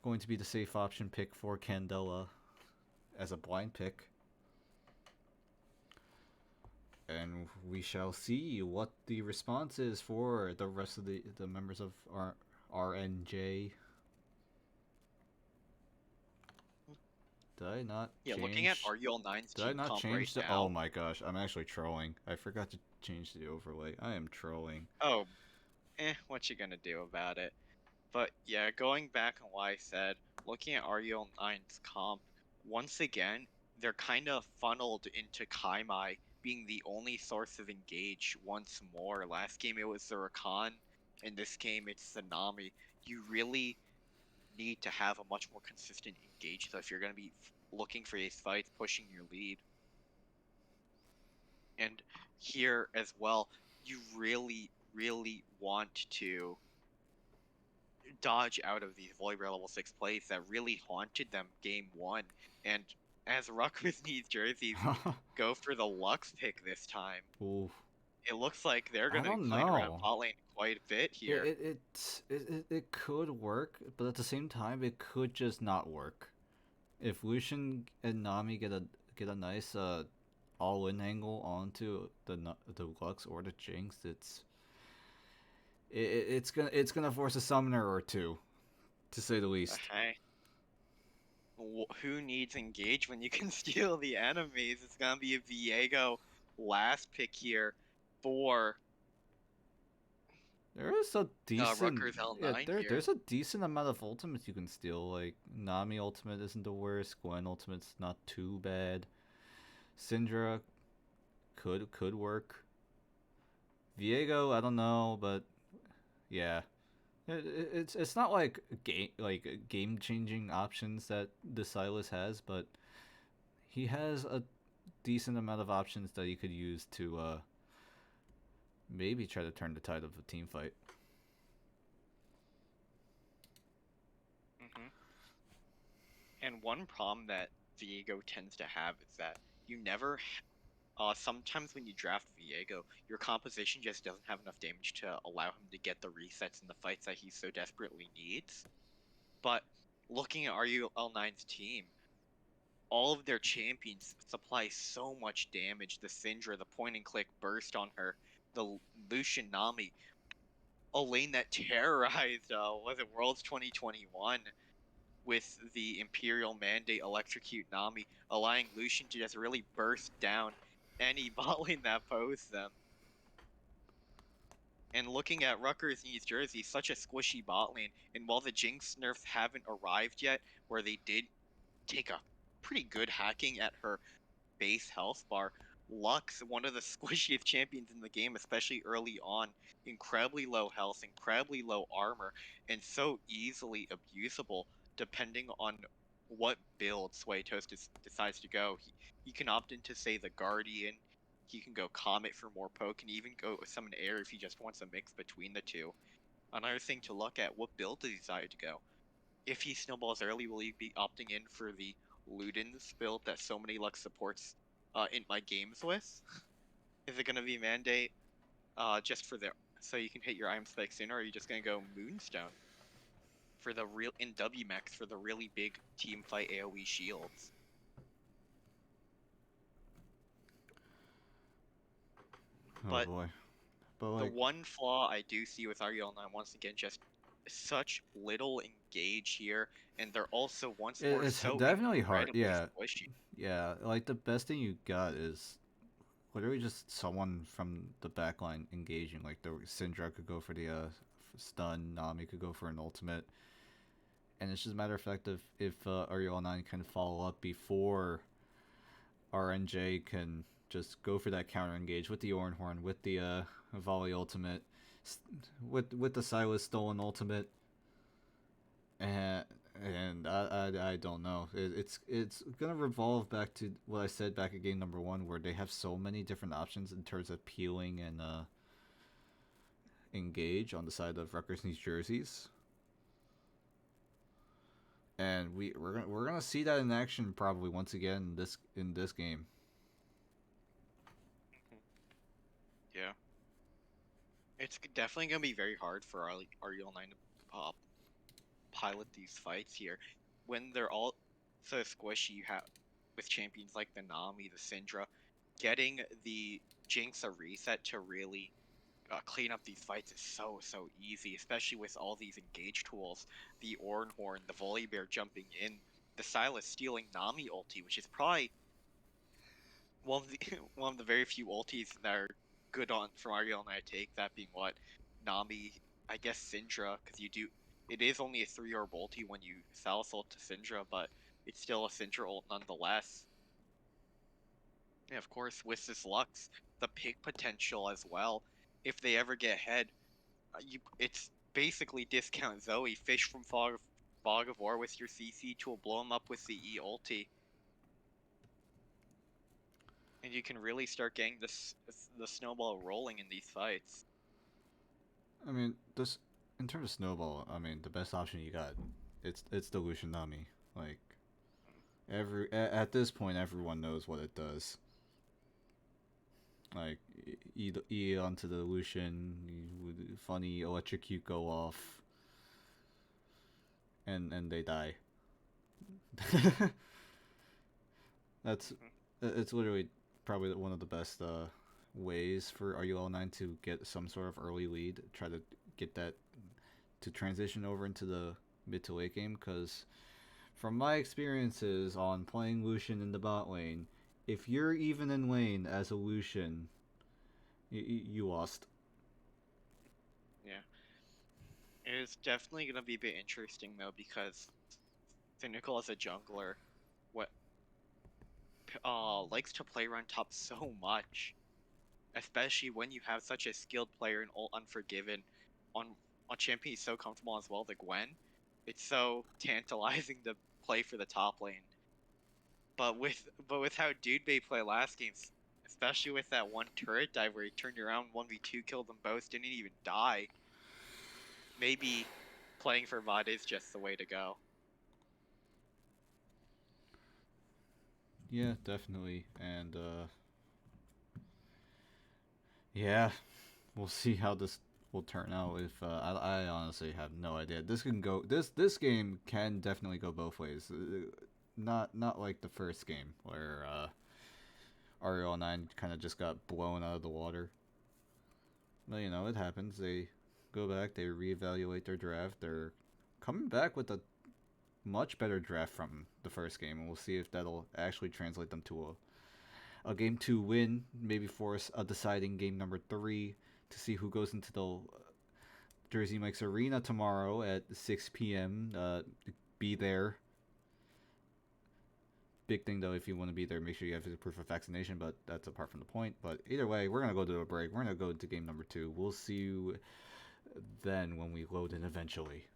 going to be the safe option pick for Candela as a blind pick. And we shall see what the response is for the rest of the members of our RNJ. Did I not Yeah, change? looking at RUL9's Did I team not comp right change the? Oh now. my gosh, I'm actually trolling. I forgot to change the overlay. I am trolling. Oh, what you gonna do about it? But yeah, going back on what I said, looking at RUL9's comp, once again, they're kind of funneled into Kaimai being the only source of engage once more. Last game it was the Rakan, in this game it's the Nami. You really need to have a much more consistent engage though if you're going to be looking for these fights, pushing your lead. And here as well, you really want to dodge out of these Volibear level 6 plays that really haunted them game 1. And as Rutgers needs jerseys go for the Lux pick this time, Oof. it looks like they're I going to be don't playing around know. bot lane quite a bit here. It could work, but at the same time, it could just not work. If Lucian and Nami get a nice all-in angle onto the Lux or the Jinx, it's gonna force a summoner or two to say the least. Hey, who needs engage when you can steal the enemies? It's gonna be a Viego last pick here for There is a decent, Rutgers yeah. L9 here. There's a decent amount of ultimates you can steal. Like Nami ultimate isn't the worst. Gwen ultimate's not too bad. Syndra could work. Viego, I don't know, but yeah, it's not like game changing options that the Silas has, but he has a decent amount of options that he could use to maybe try to turn the tide of a team fight. Hmm. And one problem that Viego tends to have is that you never sometimes when you draft Viego, your composition just doesn't have enough damage to allow him to get the resets in the fights that he so desperately needs. But looking at RUL9's team, all of their champions supply so much damage. The Syndra, the point and click burst on her, the Lucian Nami, a lane that terrorized was it Worlds 2021 with the Imperial Mandate Electrocute Nami, allowing Lucian to just really burst down any bot lane that posed them. And looking at Rutgers East Jersey, such a squishy bot lane, and while the Jinx nerfs haven't arrived yet, where they did take a pretty good hacking at her base health bar, Lux, one of the squishiest champions in the game, especially early on, incredibly low health, incredibly low armor, and so easily abusable depending on what build Sway Toast decides to go. He can opt into, say, the Guardian, he can go Comet for more poke, and even go summon Air if he just wants a mix between the two. Another thing to look at, what build does he decide to go? If he snowballs early, will he be opting in for the Ludens build that so many Lux supports in my games with? Is it going to be Mandate just for the so you can hit your Iron Spike sooner, or are you just going to go Moonstone for the real in WMAX for the really big team fight AoE shields? Oh But boy, but the like one flaw I do see with RUL9, once again, just such little engage here, and they're also once more it's so definitely hard. incredibly Yeah, squishy. yeah. Like the best thing you got is literally just someone from the backline engaging. Like the Syndra could go for the stun, Nami could go for an ultimate, and it's just a matter of fact of if RUL9 can follow up before RNJ can just go for that counter engage with the Ornhorn, with the volley ultimate, with the Silas stolen ultimate, and I don't know. It's gonna revolve back to what I said back at game number one, where they have so many different options in terms of peeling and engage on the side of Rutgers New Jerseys. And we're gonna see that in action probably once again in this game. Yeah. It's definitely going to be very hard for RUL9 to pilot these fights here. When they're all so squishy, you have with champions like the Nami, the Syndra, getting the Jinx a reset to really clean up these fights is so easy, especially with all these engage tools. The Ornhorn, the Volibear jumping in, the Silas stealing Nami ulti, which is probably one of the one of the very few ultis that are good on from Ariel and I take. That being what Nami, I guess Syndra, because you do it is only a 3-orb ulti when you Salas ult to Syndra, but it's still a Syndra ult nonetheless. And of course, with this Lux, the pick potential as well. If they ever get ahead, it's basically discount Zoe, fish from Fog of War with your CC tool, blow him up with the E ulti, and you can really start getting the snowball rolling in these fights. I mean, this in terms of snowball, I mean the best option you got, it's the Lucian Nami. Like at this point, everyone knows what it does. Like E onto the Lucian, funny electrocute go off, and they die. That's it's literally probably one of the best ways for RUL9 to get some sort of early lead. Try to get that to transition over into the mid to late game, because from my experiences on playing Lucian in the bot lane, if you're even in lane as a Lucian, you lost. Yeah. It's definitely gonna be a bit interesting though, because Cynical as a jungler, what likes to play around top so much, especially when you have such a skilled player in Ult Unforgiven on champion he's so comfortable as well, the Gwen. It's so tantalizing to play for the top lane. But with how Dude Bay played last game, especially with that one turret dive where he turned around 1v2, killed them both, didn't even die. Maybe playing for VOD is just the way to go. Yeah, definitely, and yeah, we'll see how this will turn out. If I honestly have no idea. This can go. This game can definitely go both ways. Not like the first game where RUL9 kind of just got blown out of the water. But you know, it happens. They go back. They reevaluate their draft. They're coming back with a much better draft from the first game, and we'll see if that'll actually translate them to a game 2 win, maybe force a deciding game number 3 to see who goes into the Jersey Mike's Arena tomorrow at 6 p.m. Be there. Big thing though, if you want to be there, make sure you have your proof of vaccination, but that's apart from the point. But either way, we're going to go to a break. We're going to go into game number 2. We'll see you then when we load in eventually.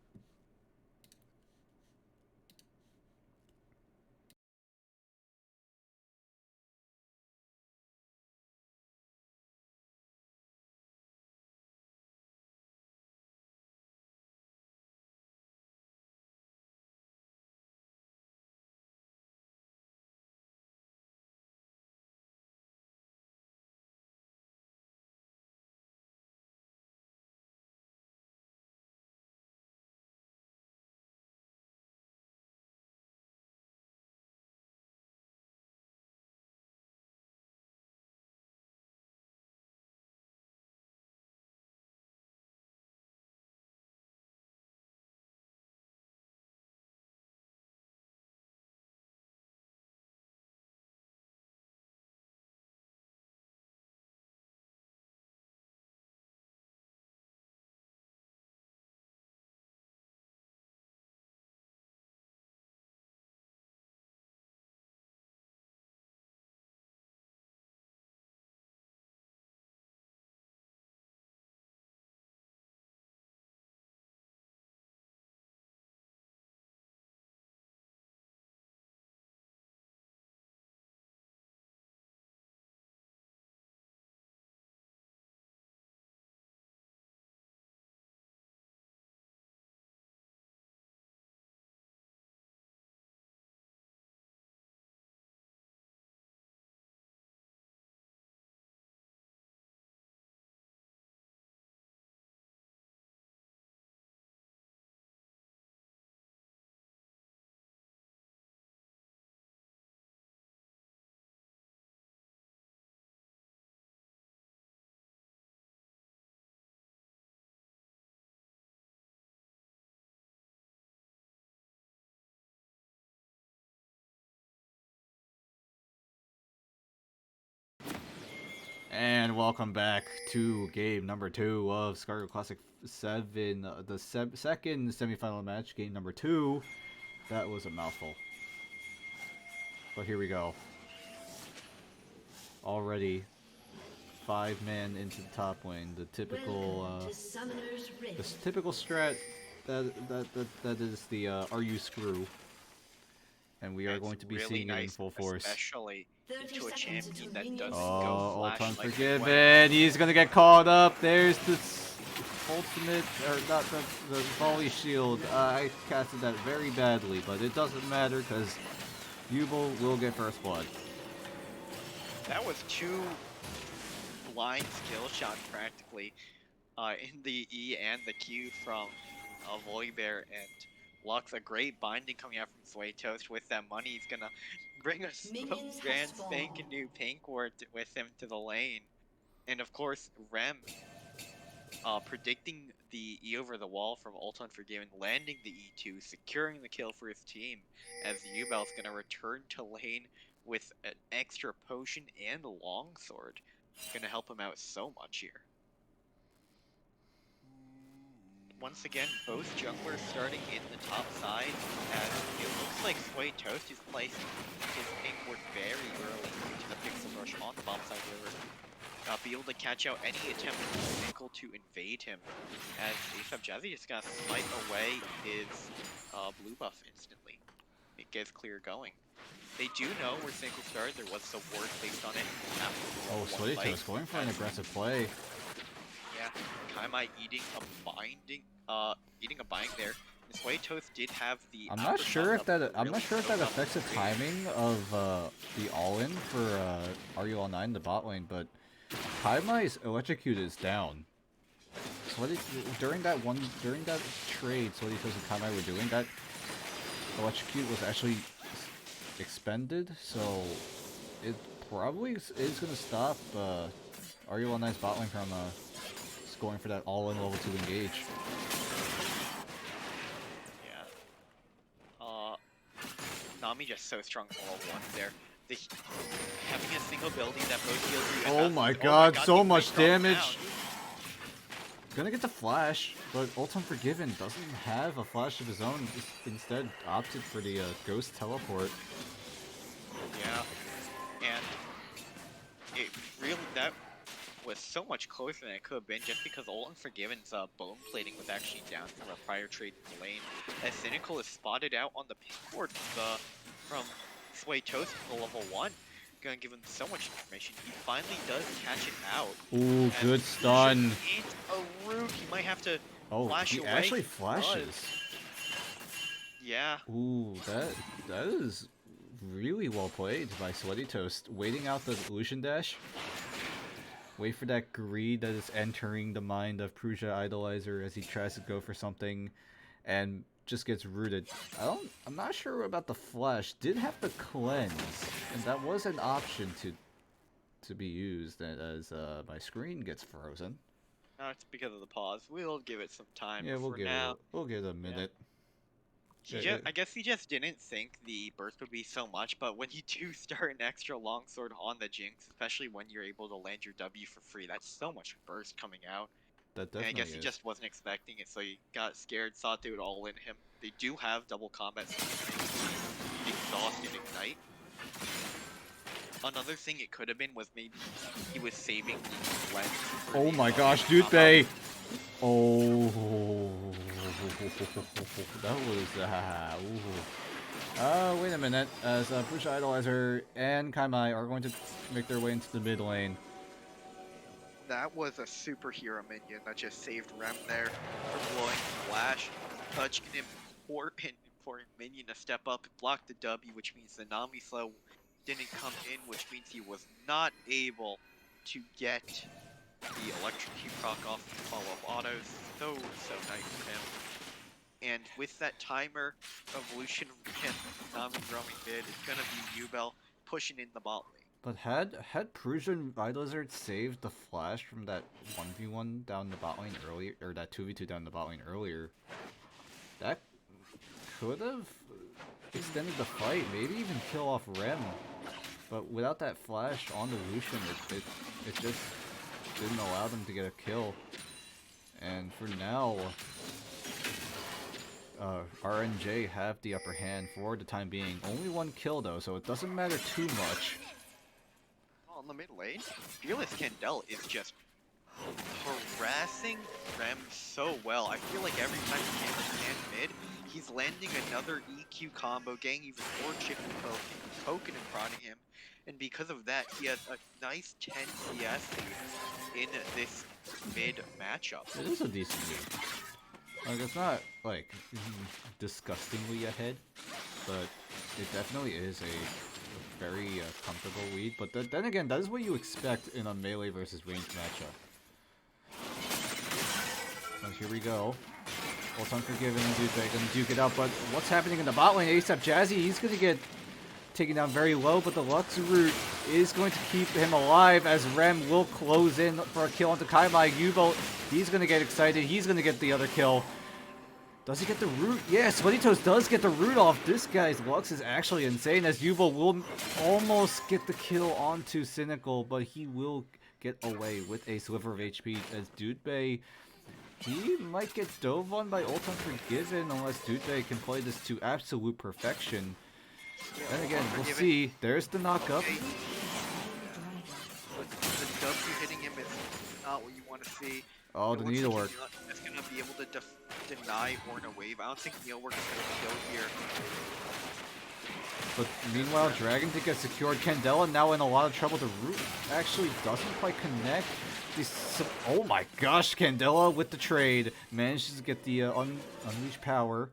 And welcome back to game number 2 of Scarlet Classic 7, the second semifinal match, game number 2. That was a mouthful. But here we go. Already 5-man into the top lane, the typical strat that is the RU screw. And we are going to be really seeing nice, it in full force. especially 30 into a seconds champion until that minions doesn't spawn. go Oh, flash Ult like the Gwen. Unforgiven. He's gonna get caught up. There's this ultimate, or not the volley shield. I casted that very badly, but it doesn't matter because Yubel will get first blood. That was 2 blind skill shots practically, in the E and the Q from Volibear and Lux. A great binding coming out from Sway Toast. With that money, he's gonna bring us Minions a have brand spawned. spanking new pink ward with him to the lane. And of course, Rem predicting the E over the wall from Ult Unforgiven, landing the E2, securing the kill for his team, as Yubel's gonna return to lane with an extra potion and a longsword. Gonna help him out so much here. Once again, both junglers starting in the top side, as it looks like Sway Toast is placing his ping ward very early into the Pixel Rush on the bottom side river. Be able to catch out any attempt from Sinkle to invade him, as ASAP Jazzy just gonna smite away his blue buff instantly. It gets clear going. They do know where Sinkle started, there was some word placed on it. Oh, Sweaty Toast going for an aggressive play. Yeah, Kaimai eating a bind there. And Sway Toast did have the. I'm not sure if that affects the timing of the all-in for RUL9 the bot lane, but Kaimai's electrocute is down. During that trade Sweaty Toast and Kaimai were doing, that electrocute was actually expended, so it probably is gonna stop RUL9's bot lane from going for that all-in level 2 engage. Yeah. Nami just so strong all at once there. Having a single ability that both heals you. Oh my god, so much damage! Gonna get the flash, but Ult Unforgiven doesn't have a flash of his own. Just instead opted for the ghost teleport. Yeah, and it really that was so much closer than it could have been, just because Ult Unforgiven's bone plating was actually down from a prior trade in the lane. As Cynical is spotted out on the pink board from Sway Toast for level 1. Gonna give him so much information. He finally does catch it out. Ooh, good stun. It's a rook. He might have to flash he away. actually flashes. Yeah. Ooh, that is really well played by Sweaty Toast. Waiting out the Lucian dash. Wait for that greed that is entering the mind of Prusia Idolizer as he tries to go for something and just gets rooted. I'm not sure about the flash. Did have the cleanse, and that was an option to be used as my screen gets frozen. No, it's because of the pause. We'll give it some time. Yeah, we'll give it a minute. I guess he just didn't think the burst would be so much, but when you do start an extra longsword on the Jinx, especially when you're able to land your W for free, that's so much burst coming out. That definitely and I guess he just wasn't expecting it, so he got scared, thought they would all in him. They do have double combat, so exhaust and ignite. Another thing it could have been was maybe he was saving the lens. Oh my gosh, Dude Bay! Oh, that was wait a minute. As Prusia Idolizer and Kaimai are going to make their way into the mid lane. That was a superhero minion that just saved Rem there from blowing Flash. Touch an important minion to step up and block the W, which means the Nami slow didn't come in, which means he was not able to get the electrocute proc off the follow-up autos. So nice for him. And with that timer evolution and Nami growing mid, it's gonna be Yubel pushing in the bot lane. But had Prusian Idolizer saved the flash from that 1v1 down the bot lane earlier, or that 2v2 down the bot lane earlier, that could have extended the fight, maybe even kill off Rem. But without that flash on the Lucian, it just didn't allow them to get a kill. And for now, RNJ have the upper hand for the time being. Only one kill though, so it doesn't matter too much. On the mid lane, Fearless Kendall is just harassing Rem so well. I feel like every time he stands mid, he's landing another EQ combo, getting even more chip and poking and prodding him. And because of that, he has a nice 10 CS lead in this mid matchup. It is a decent lead. Like, it's not, like, disgustingly ahead, but it definitely is a very comfortable lead. But then again, that is what you expect in a melee versus ranged matchup. So here we go. Ult Unforgiven and Dude Bay gonna duke it out, but what's happening in the bot lane? ASAP Jazzy, he's gonna get taken down very low, but the Lux Root is going to keep him alive as Rem will close in for a kill onto Kaimai. Yubo, he's going to get excited. He's going to get the other kill. Does he get the root? Yeah, Sweaty Toes does get the root off. This guy's Lux is actually insane as Yubo will almost get the kill onto Cynical, but he will get away with a sliver of HP as Dudebei, he might get dove on by Ult Unforgiven unless Dudebei can play this to absolute perfection. Then again, we'll see. There's the knock-up. But the W hitting him is not what you want to see. Oh, the needlework. It's gonna be able to deny Orna Wave. I don't think needlework is gonna kill here. But meanwhile, Dragon did get secured. Candela now in a lot of trouble. The root actually doesn't quite connect. Oh my gosh, Candela with the trade manages to get the unleashed power.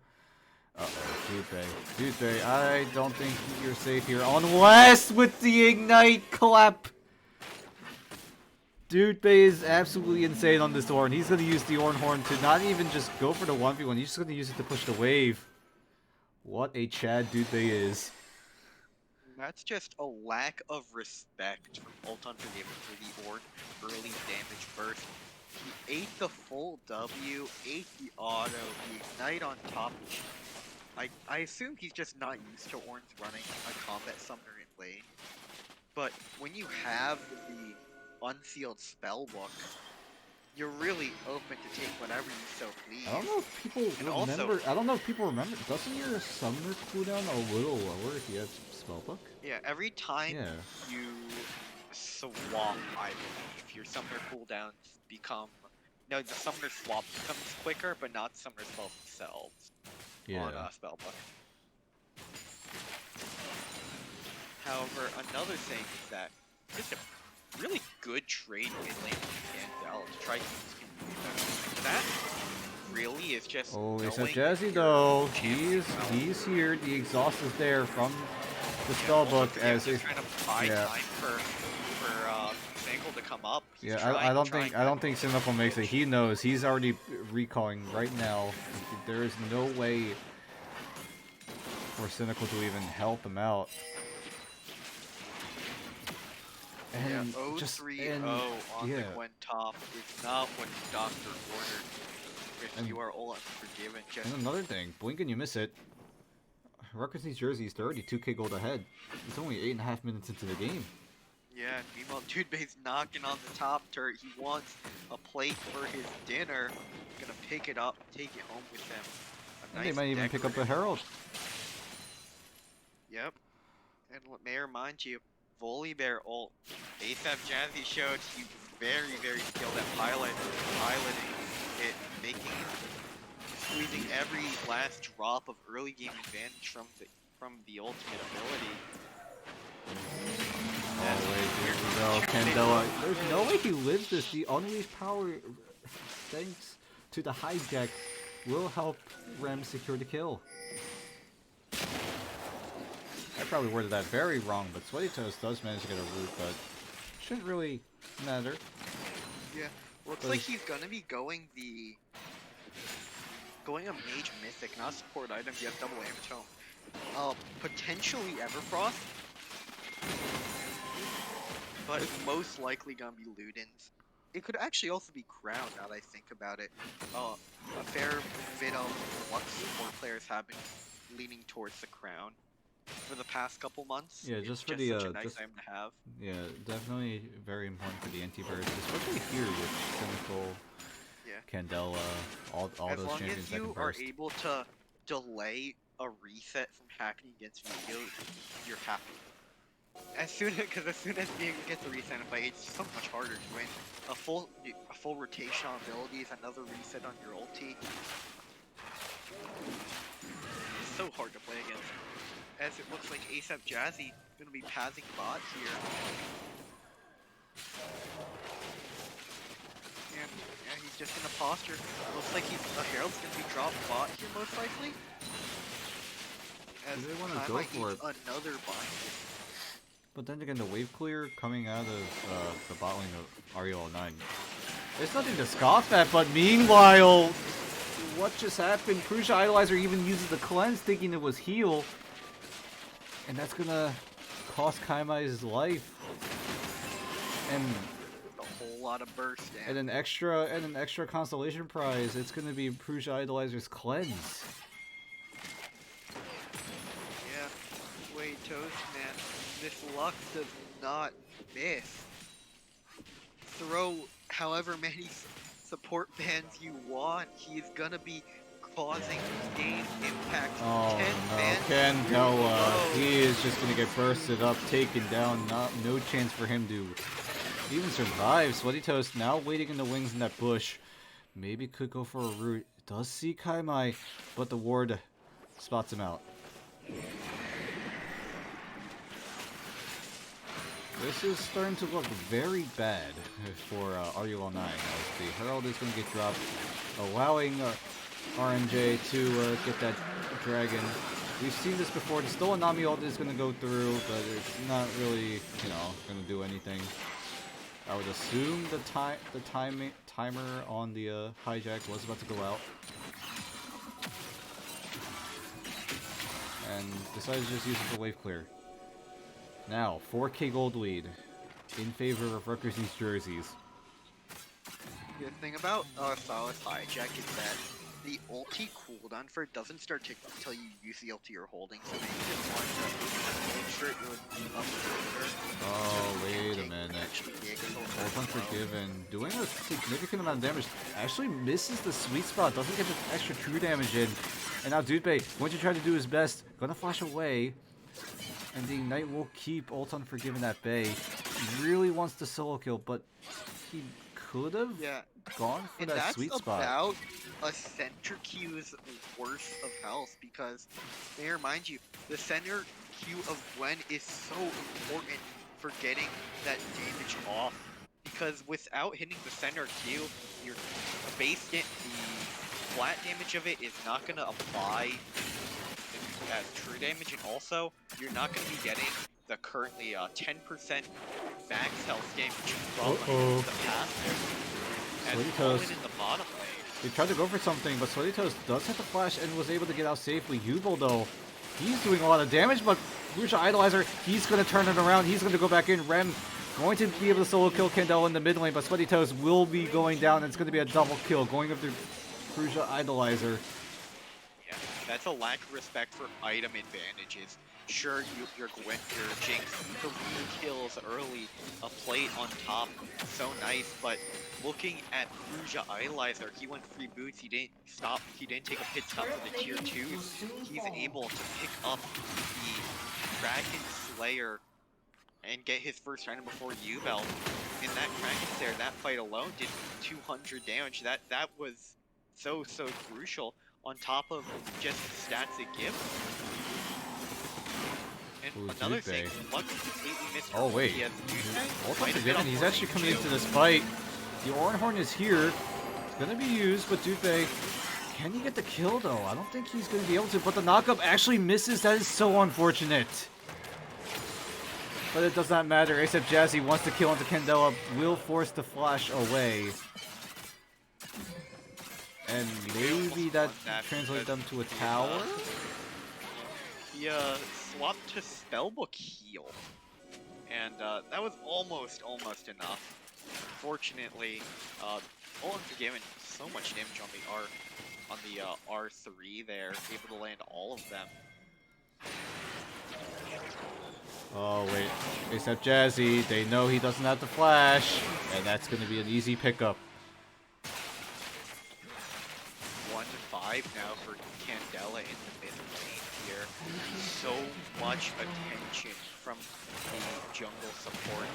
Uh-oh, Dudebei, I don't think you're safe here unless with the ignite clap. Dudebei is absolutely insane on this Ornn. He's going to use the Ornn Horn to not even just go for the 1v1. He's just going to use it to push the wave. What a Chad Dudebei is. That's just a lack of respect from Ult Unforgiven for the Ornn early damage burst. He ate the full W, ate the auto, the ignite on top. I assume he's just not used to Ornn's running a combat summoner in lane. But when you have the unsealed spellbook, you're really open to take whatever you so please. I don't know if people remember. I don't know if people remember. Doesn't your summoner cooldown a little lower if you have spellbook? Yeah, every time you swap, I believe, your summoner cooldowns become... No, the summoner swap becomes quicker, but not summoner spells themselves on spellbook. However, another thing is that just a really good trade mid lane from Candela to try to use him. That really is just. Oh, except Jazzy though. He's here. The exhaust is there from the spellbook as he's trying to buy time for Cynical to come up. I don't think Cynical makes it. He knows. He's already recalling right now. There is no way for Cynical to even help him out. And just 0-3-0 on the Gwen top is not what the doctor ordered. If you are all unforgiven, just... And another thing, blink and you miss it. Rutgers needs jerseys. They're already 2k gold ahead. It's only 8.5 minutes into the game. Yeah, meanwhile, Dudebei's knocking on the top turret. He wants a plate for his dinner. He's gonna pick it up, take it home with him. And they might even pick up a Herald. Yep. And may I remind you, Volibear ult. ASAP Jazzy showed he's very, very skilled at piloting it, squeezing every last drop of early game advantage from the ultimate ability. Oh wait, here we go, Candela. There's no way he lives this. The unleashed power, thanks to the hijack, will help Rem secure the kill. I probably worded that very wrong, but Sweaty Toes does manage to get a root, but shouldn't really matter. Yeah, looks like he's gonna be going a mage mythic, not support item. You have double Amatome. Potentially Everfrost, but it's most likely gonna be Ludens. It could actually also be Crown, now that I think about it. A fair bit of Lux support players have been leaning towards the Crown for the past couple months. Yeah, just for the such a nice item to have. Yeah, definitely very important for the anti-burst, especially here with Cynical, Candela, all as those champions as that can you are burst. able to delay a reset from happening against Yu-Gi-Oh, you're happy. As soon as you get the reset in play, it's so much harder to win. A full rotational ability is another reset on your ulti. It's so hard to play against. As it looks like ASAP Jazzy gonna be passing bot here. Yeah, he's just in a posture. Looks like a Herald's gonna be dropped bot here most likely. As they want to go for it. Another bind. But then again, the wave clear coming out of the bot lane of RUL9. There's nothing to scoff at, but meanwhile, what just happened? Crucial Idolizer even uses the cleanse thinking it was heal. And that's gonna cost Kaimai's life. And A whole lot of burst and an extra constellation prize. It's gonna be Prusia Idolizer's cleanse. Yeah, wait, Toast, man. This Lux does not miss. Throw however many support bans you want, he's gonna be causing game impact. Oh 10 no, bans. Candela. He is just gonna get bursted up, taken down. No chance for him to even survive. Sweaty Toast now waiting in the wings in that bush. Maybe could go for a root. Does see Kaimai, but the ward spots him out. This is starting to look very bad for RUL9 as the Herald is going to get dropped, allowing RNJ to get that dragon. We've seen this before. The Stolen Nami ult is going to go through, but it's not really, going to do anything. I would assume the timer on the hijack was about to go out. And decided to just use it for wave clear. Now, 4K gold lead in favor of Rutgers East jerseys. Good thing about Scarlet's hijack is that the ulti cooldown for it doesn't start ticking until you use the ulti you're holding, so maybe you just want to make sure it would be up further. Oh, wait a minute. Ult Unforgiven, doing a significant amount of damage, actually misses the sweet spot, doesn't get the extra true damage in. And now Dudebei, going to try to do his best, gonna flash away. And the Ignite will keep Ult Unforgiven at bay. He really wants the solo kill, but he could have gone for that sweet spot. About a center Q's worth of health, because may I remind you, the center Q of Gwen is so important for getting that damage off. Because without hitting the center Q, your base the flat damage of it is not gonna apply as true damage, and also you're not going to be getting the currently 10% max health game, which is probably the path there. And Toast in the bottom lane. They tried to go for something, but Sweaty Toast does hit the flash and was able to get out safely. Yubo though, he's doing a lot of damage, but Prusia Idolizer, he's going to turn it around. He's going to go back in. Rem going to be able to solo kill Candela in the mid lane, but Sweaty Toast will be going down. And it's going to be a double kill going up to Prusia Idolizer. That's a lack of respect for item advantages. Sure, your Jinx, the kills early, a plate on top, so nice, but looking at Prusia Idolizer, he went free boots, he didn't stop, he didn't take a pit stop for the tier 2s. He's able to pick up the Dragon Slayer and get his first item before Yubel. In that Dragon Slayer, that fight alone did 200 damage. That was so crucial. On top of just the stats it gives. And another thing, Lux completely missed. Oh wait, Ult Unforgiven, he's actually coming into this fight. The Oranhorn is here. It's gonna be used, but Dudebei, can he get the kill though? I don't think he's gonna be able to, but the knockup actually misses. That is so unfortunate. But it does not matter. ASAP Jazzy wants to kill into Candela, will force the flash away. And maybe that translates them to a tower? He swapped to Spellbook Heal. And that was almost enough. Fortunately, Ult Unforgiven so much damage on the R3 there, able to land all of them. Oh wait, except Jazzy, they know he doesn't have the flash, and that's going to be an easy pickup. 1-5 now for Candela in the mid lane here. So much attention from the jungle support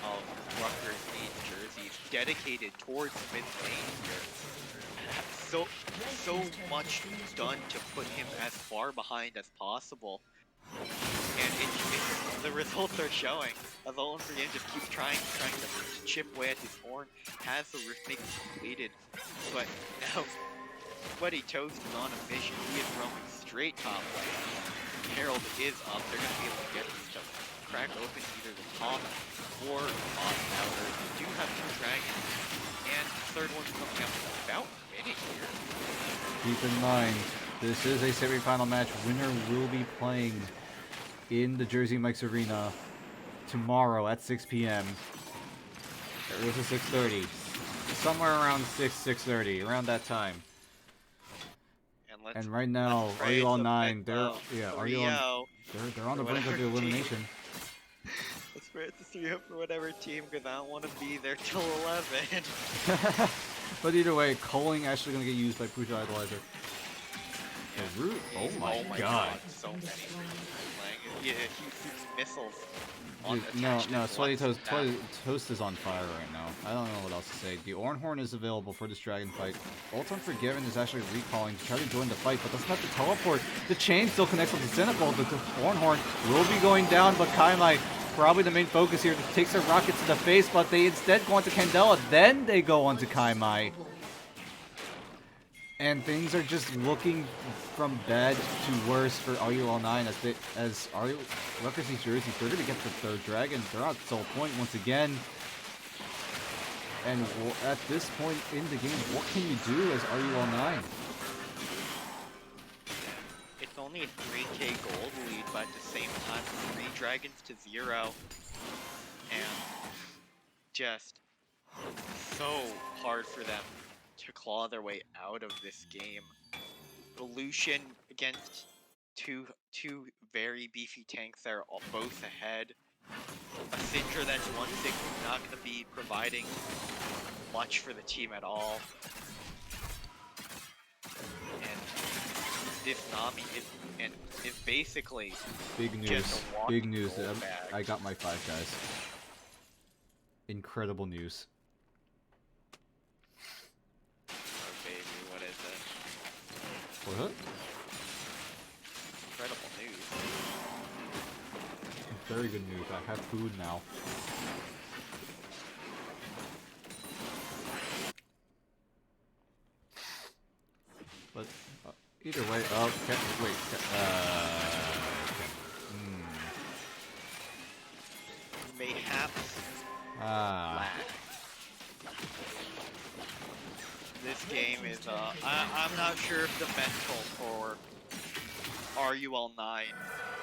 of Rutgers East jerseys dedicated towards the mid lane here. So much done to put him as far behind as possible. And the results are showing. As Ult Unforgiven just keeps trying to chip away at his horn, has the Riftmaker completed. But now, Sweaty Toast is on a mission. He is roaming straight top lane. Herald is up. They're going to be able to get this to crack open either the top or the bottom. Now, they do have 2 dragons, and the third one's coming up in about a minute here. Keep in mind, this is a semi-final match. Winner will be playing in the Jersey Mike's Arena tomorrow at 6 p.m. Or is it 6:30? Somewhere around 6:30, around that time. And right now, RUL9, they're on the brink of the elimination. Let's pray it's a 3-0 for whatever team, because I don't want to be there till 11. But either way, Culling actually gonna get used by Puja Idolizer. Oh my god. So many things. Yeah, he shoots missiles. No, Sweaty Toast is on fire right now. I don't know what else to say. The Ornhorn is available for this dragon fight. Ult Unforgiven is actually recalling to try to join the fight, but doesn't have to teleport. The chain still connects with the Cynical. The Ornhorn will be going down, but Kaimai, probably the main focus here, takes a rocket to the face, but they instead go onto Candela, then they go onto Kaimai. And things are just looking from bad to worse for RUL9 as Rutgers East Jersey, they're going to get the third dragon. They're at Soul Point once again. And at this point in the game, what can you do as RUL9? It's only a 3k gold lead, but at the same time, 3 dragons to 0. And just so hard for them to claw their way out of this game. Lucian against two very beefy tanks that are both ahead. A Syndra that's 1/6 is not going to be providing much for the team at all. And this Nami is basically big news. Just a Big news. bag. I got my 5 guys. Incredible news. What? Incredible news. Very good news. I have food now. But either way, wait. Mayhaps. This game is, I'm not sure if the mental for RUL9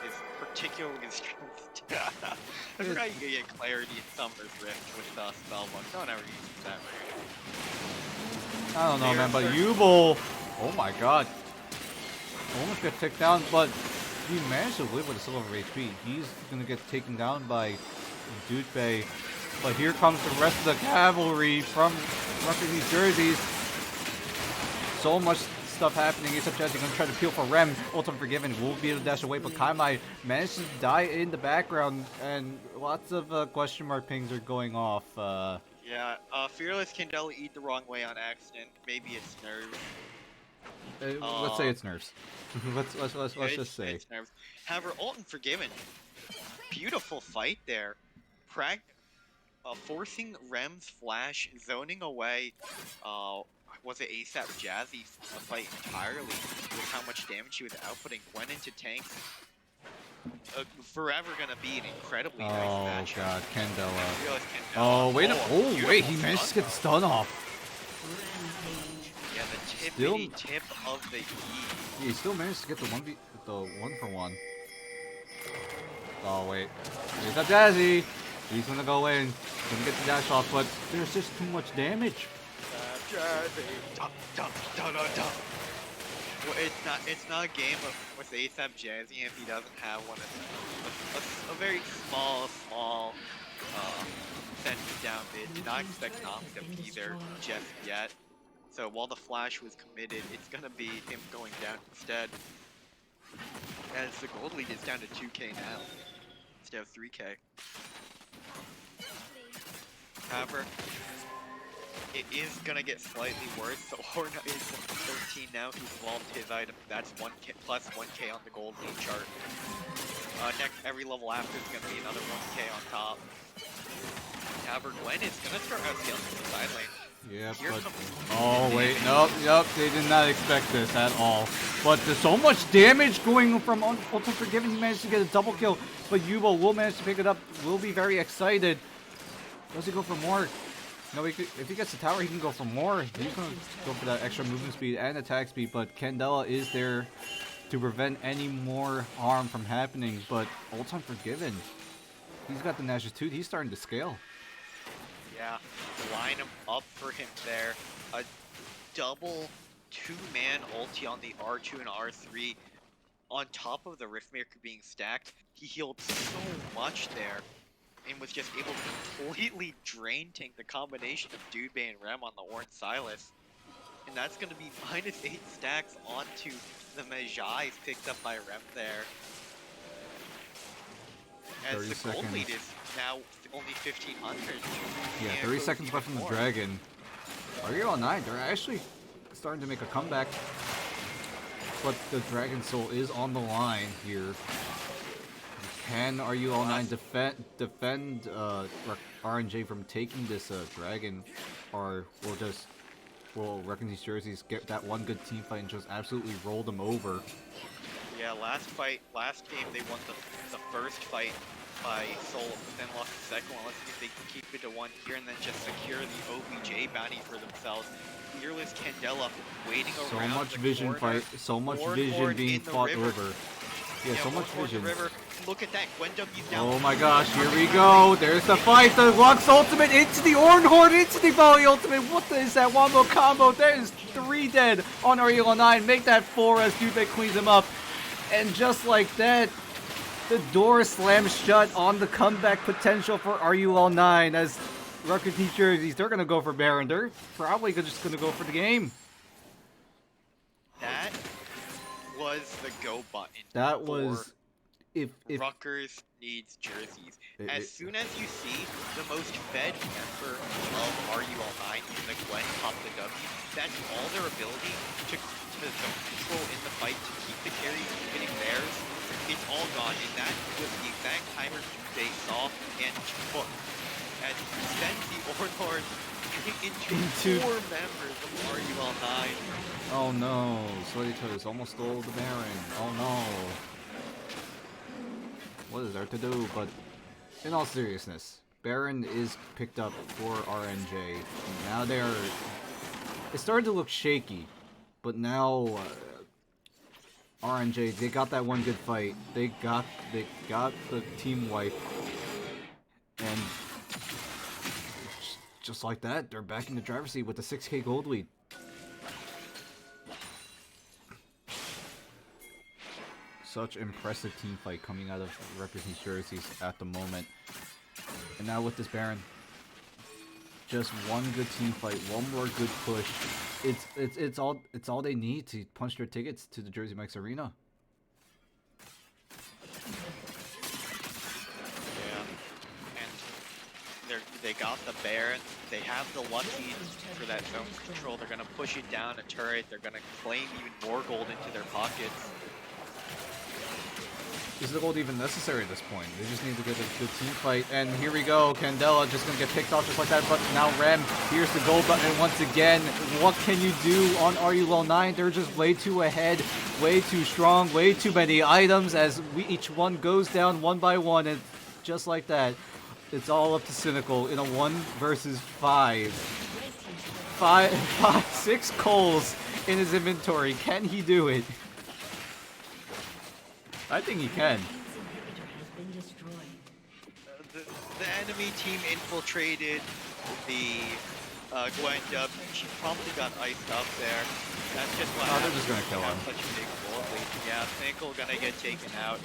is particularly strong. I forgot you could get clarity in Summer's Rift with Spellbook. Don't ever use that right. I don't know, man, but Yubel, oh my god, almost got taken down, but he managed to live with a silver HP. He's gonna get taken down by Dutebe, but here comes the rest of the cavalry from Rutgers East Jerseys. So much stuff happening, except Jazzy gonna try to peel for Rem. Ultimate Forgiven will be able to dash away, but Kaimai managed to die in the background, and lots of question mark pings are going off. Yeah, Fearless Candela eat the wrong way on accident. Maybe it's nerves. Let's say it's nerves. let's just say. It's nerves. However, Ultimate Forgiven, beautiful fight there. Forcing Rem's flash, zoning away. Was it ASAP Jazzy fight entirely with how much damage he was outputting? Went into tanks. Forever gonna be an incredibly nice match. Oh god, Candela. Oh wait, wait, he managed to get the stun off. Yeah, the tippity tip of the E. Yeah, he still managed to get the 1-for-1. Oh wait, here's up Jazzy. He's gonna go in, gonna get the dash off, but there's just too much damage. Well, it's not a game with ASAP Jazzy if he doesn't have one of a very small sentence down mid. Did not expect Nami to be there just yet. So while the flash was committed, it's gonna be him going down instead. As the gold lead is down to 2k now instead of 3k. However, it is gonna get slightly worse. So Horna is 13 now. He's evolved his item. That's 1k plus 1k on the gold lead chart. Next, every level after is gonna be another 1k on top. However, Gwen is gonna start out scaling to the side lane. Yeah, but oh wait, nope, they did not expect this at all. But there's so much damage going from Ultimate Forgiven. He managed to get a double kill, but Yubo will manage to pick it up. Will be very excited. Does he go for more? No, if he gets the tower, he can go for more. He's going to go for that extra movement speed and attack speed, but Candela is there to prevent any more harm from happening, but ult unforgiven. He's got the Nash's too. He's starting to scale. Yeah, line him up for him there. A double two-man ulti on the R2 and R3 on top of the Riftmaker being stacked. He healed so much there and was just able to completely drain tank the combination of Dude Bay and Rem on the Orange Silas. And that's going to be -8 stacks onto the Mejai picked up by Rem there. As the gold lead is now only 1,500. Yeah, 30 seconds left from the Dragon. RUL9, they're actually starting to make a comeback. But the Dragon Soul is on the line here. Can RUL9 defend RNJ from taking this Dragon? Or will Rutgers Jerseys get that one good team fight and just absolutely roll them over? Yeah, last game they won the first fight by Soul, then lost the second one. Let's see if they can keep it to 1 here and then just secure the OBJ bounty for themselves. Fearless Candela waiting so around much the vision corner. fight, so much Ward vision being fought river. over. Yeah, so much vision. River. Look at that, Gwen W's down. Oh my gosh, here we go. There's the fight. The Lux ultimate into the Ornhorn, into the Volley ultimate. What is that wombo combo? There is 3 dead on RUL9. Make that 4 as Dude cleans him up. And just like that, the door slams shut on the comeback potential for RUL9 as Rutgers Jerseys. They're going to go for Baron. They're probably just going to go for the game. That was the go button. That was... If Rutgers needs jerseys. As soon as you see the most fed member of RUL9 in the Gwen pop the W, that's all their ability to zone control in the fight to keep the carry from getting theirs. It's all gone, and that was the exact timer they saw and took. As he sends the Ornhorn into 4 members of RUL9. Oh no, Sweaty almost stole the Baron. Oh no. What is there to do? But in all seriousness, Baron is picked up for RNJ. Now it's starting to look shaky, but now RNJ, they got that one good fight. They got the team wipe, and just like that, they're back in the driver's seat with a 6K gold lead. Such impressive team fight coming out of Rutgers Jerseys at the moment. And now with this Baron, just one good team fight, one more good push. It's all they need to punch their tickets to the Jersey Mike's Arena. Yeah, and they got the Baron. They have the lucky for that zone control. They're gonna push it down a turret. They're gonna claim even more gold into their pockets. Is the gold even necessary at this point? They just need to get a good team fight. And here we go. Candela just going to get picked off just like that. But now Rem, here's the gold button once again. What can you do on RUL9? They're just way too ahead, way too strong, way too many items as each one goes down one by one. And just like that, it's all up to Cynical in a 1 versus 5. 6 coals in his inventory. Can he do it? I think he can. The enemy team infiltrated the Gwen Dub. She promptly got iced up there. That's just what they're just gonna kill him. Such a big gold lead. Yeah, Finkel gonna get taken out.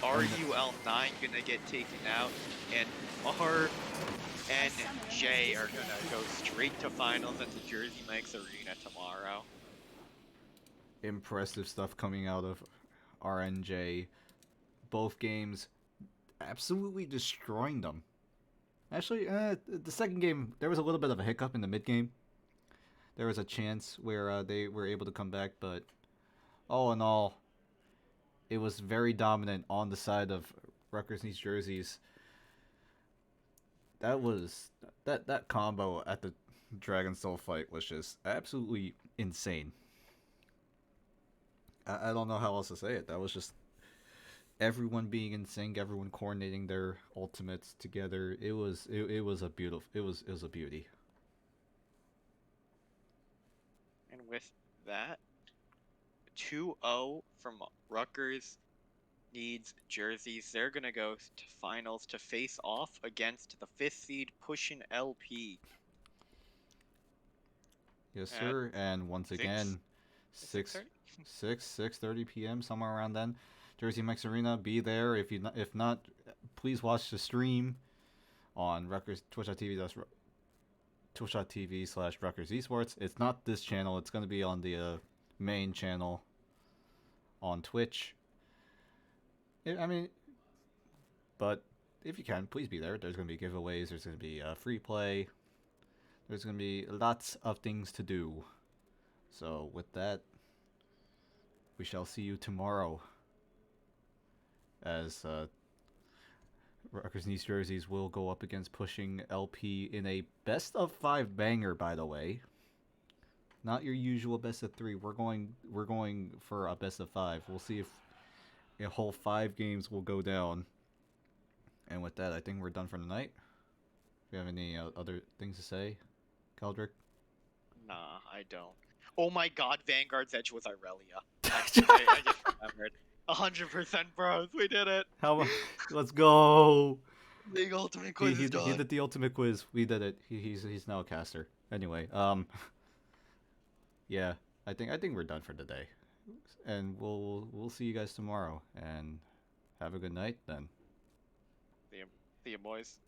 RUL9 gonna get taken out. And R and J are gonna go straight to finals at the Jersey Mike's Arena tomorrow. Impressive stuff coming out of RNJ. Both games absolutely destroying them. Actually, the second game, there was a little bit of a hiccup in the mid game. There was a chance where they were able to come back, but all in all, it was very dominant on the side of Rutgers East Jerseys. That combo at the Dragon Soul fight was just absolutely insane. I don't know how else to say it. That was just everyone being in sync, everyone coordinating their ultimates together. It was a beautiful. It was a beauty. And with that, 2-0 from Rutgers needs jerseys. They're gonna go to finals to face off against the 5th seed pushing LP. Yes, At sir. And once again, 6:30? 6:30 p.m. somewhere around then. Jersey Mix Arena. Be there. If not, please watch the stream on Rutgers twitch.tv/Rutgers Esports. It's not this channel. It's gonna be on the main channel on Twitch. I mean, but if you can, please be there. There's gonna be giveaways. There's gonna be free play. There's gonna be lots of things to do. So with that, we shall see you tomorrow. As Rutgers and East Jerseys will go up against pushing LP in a best of 5 banger, by the way. Not your usual best of 3. We're going for a best of 5. We'll see if a whole 5 games will go down. And with that, I think we're done for the night. Do you have any other things to say, Keldric? Nah, I don't. Oh my god, Vanguard's Edge was Irelia. I just remembered. 100% bros, we did it! How? Let's go! The ultimate quiz He is done. did the ultimate quiz. We did it. He's now a caster. Anyway, yeah, I think we're done for today, and we'll see you guys tomorrow, and have a good night then. See ya, boys.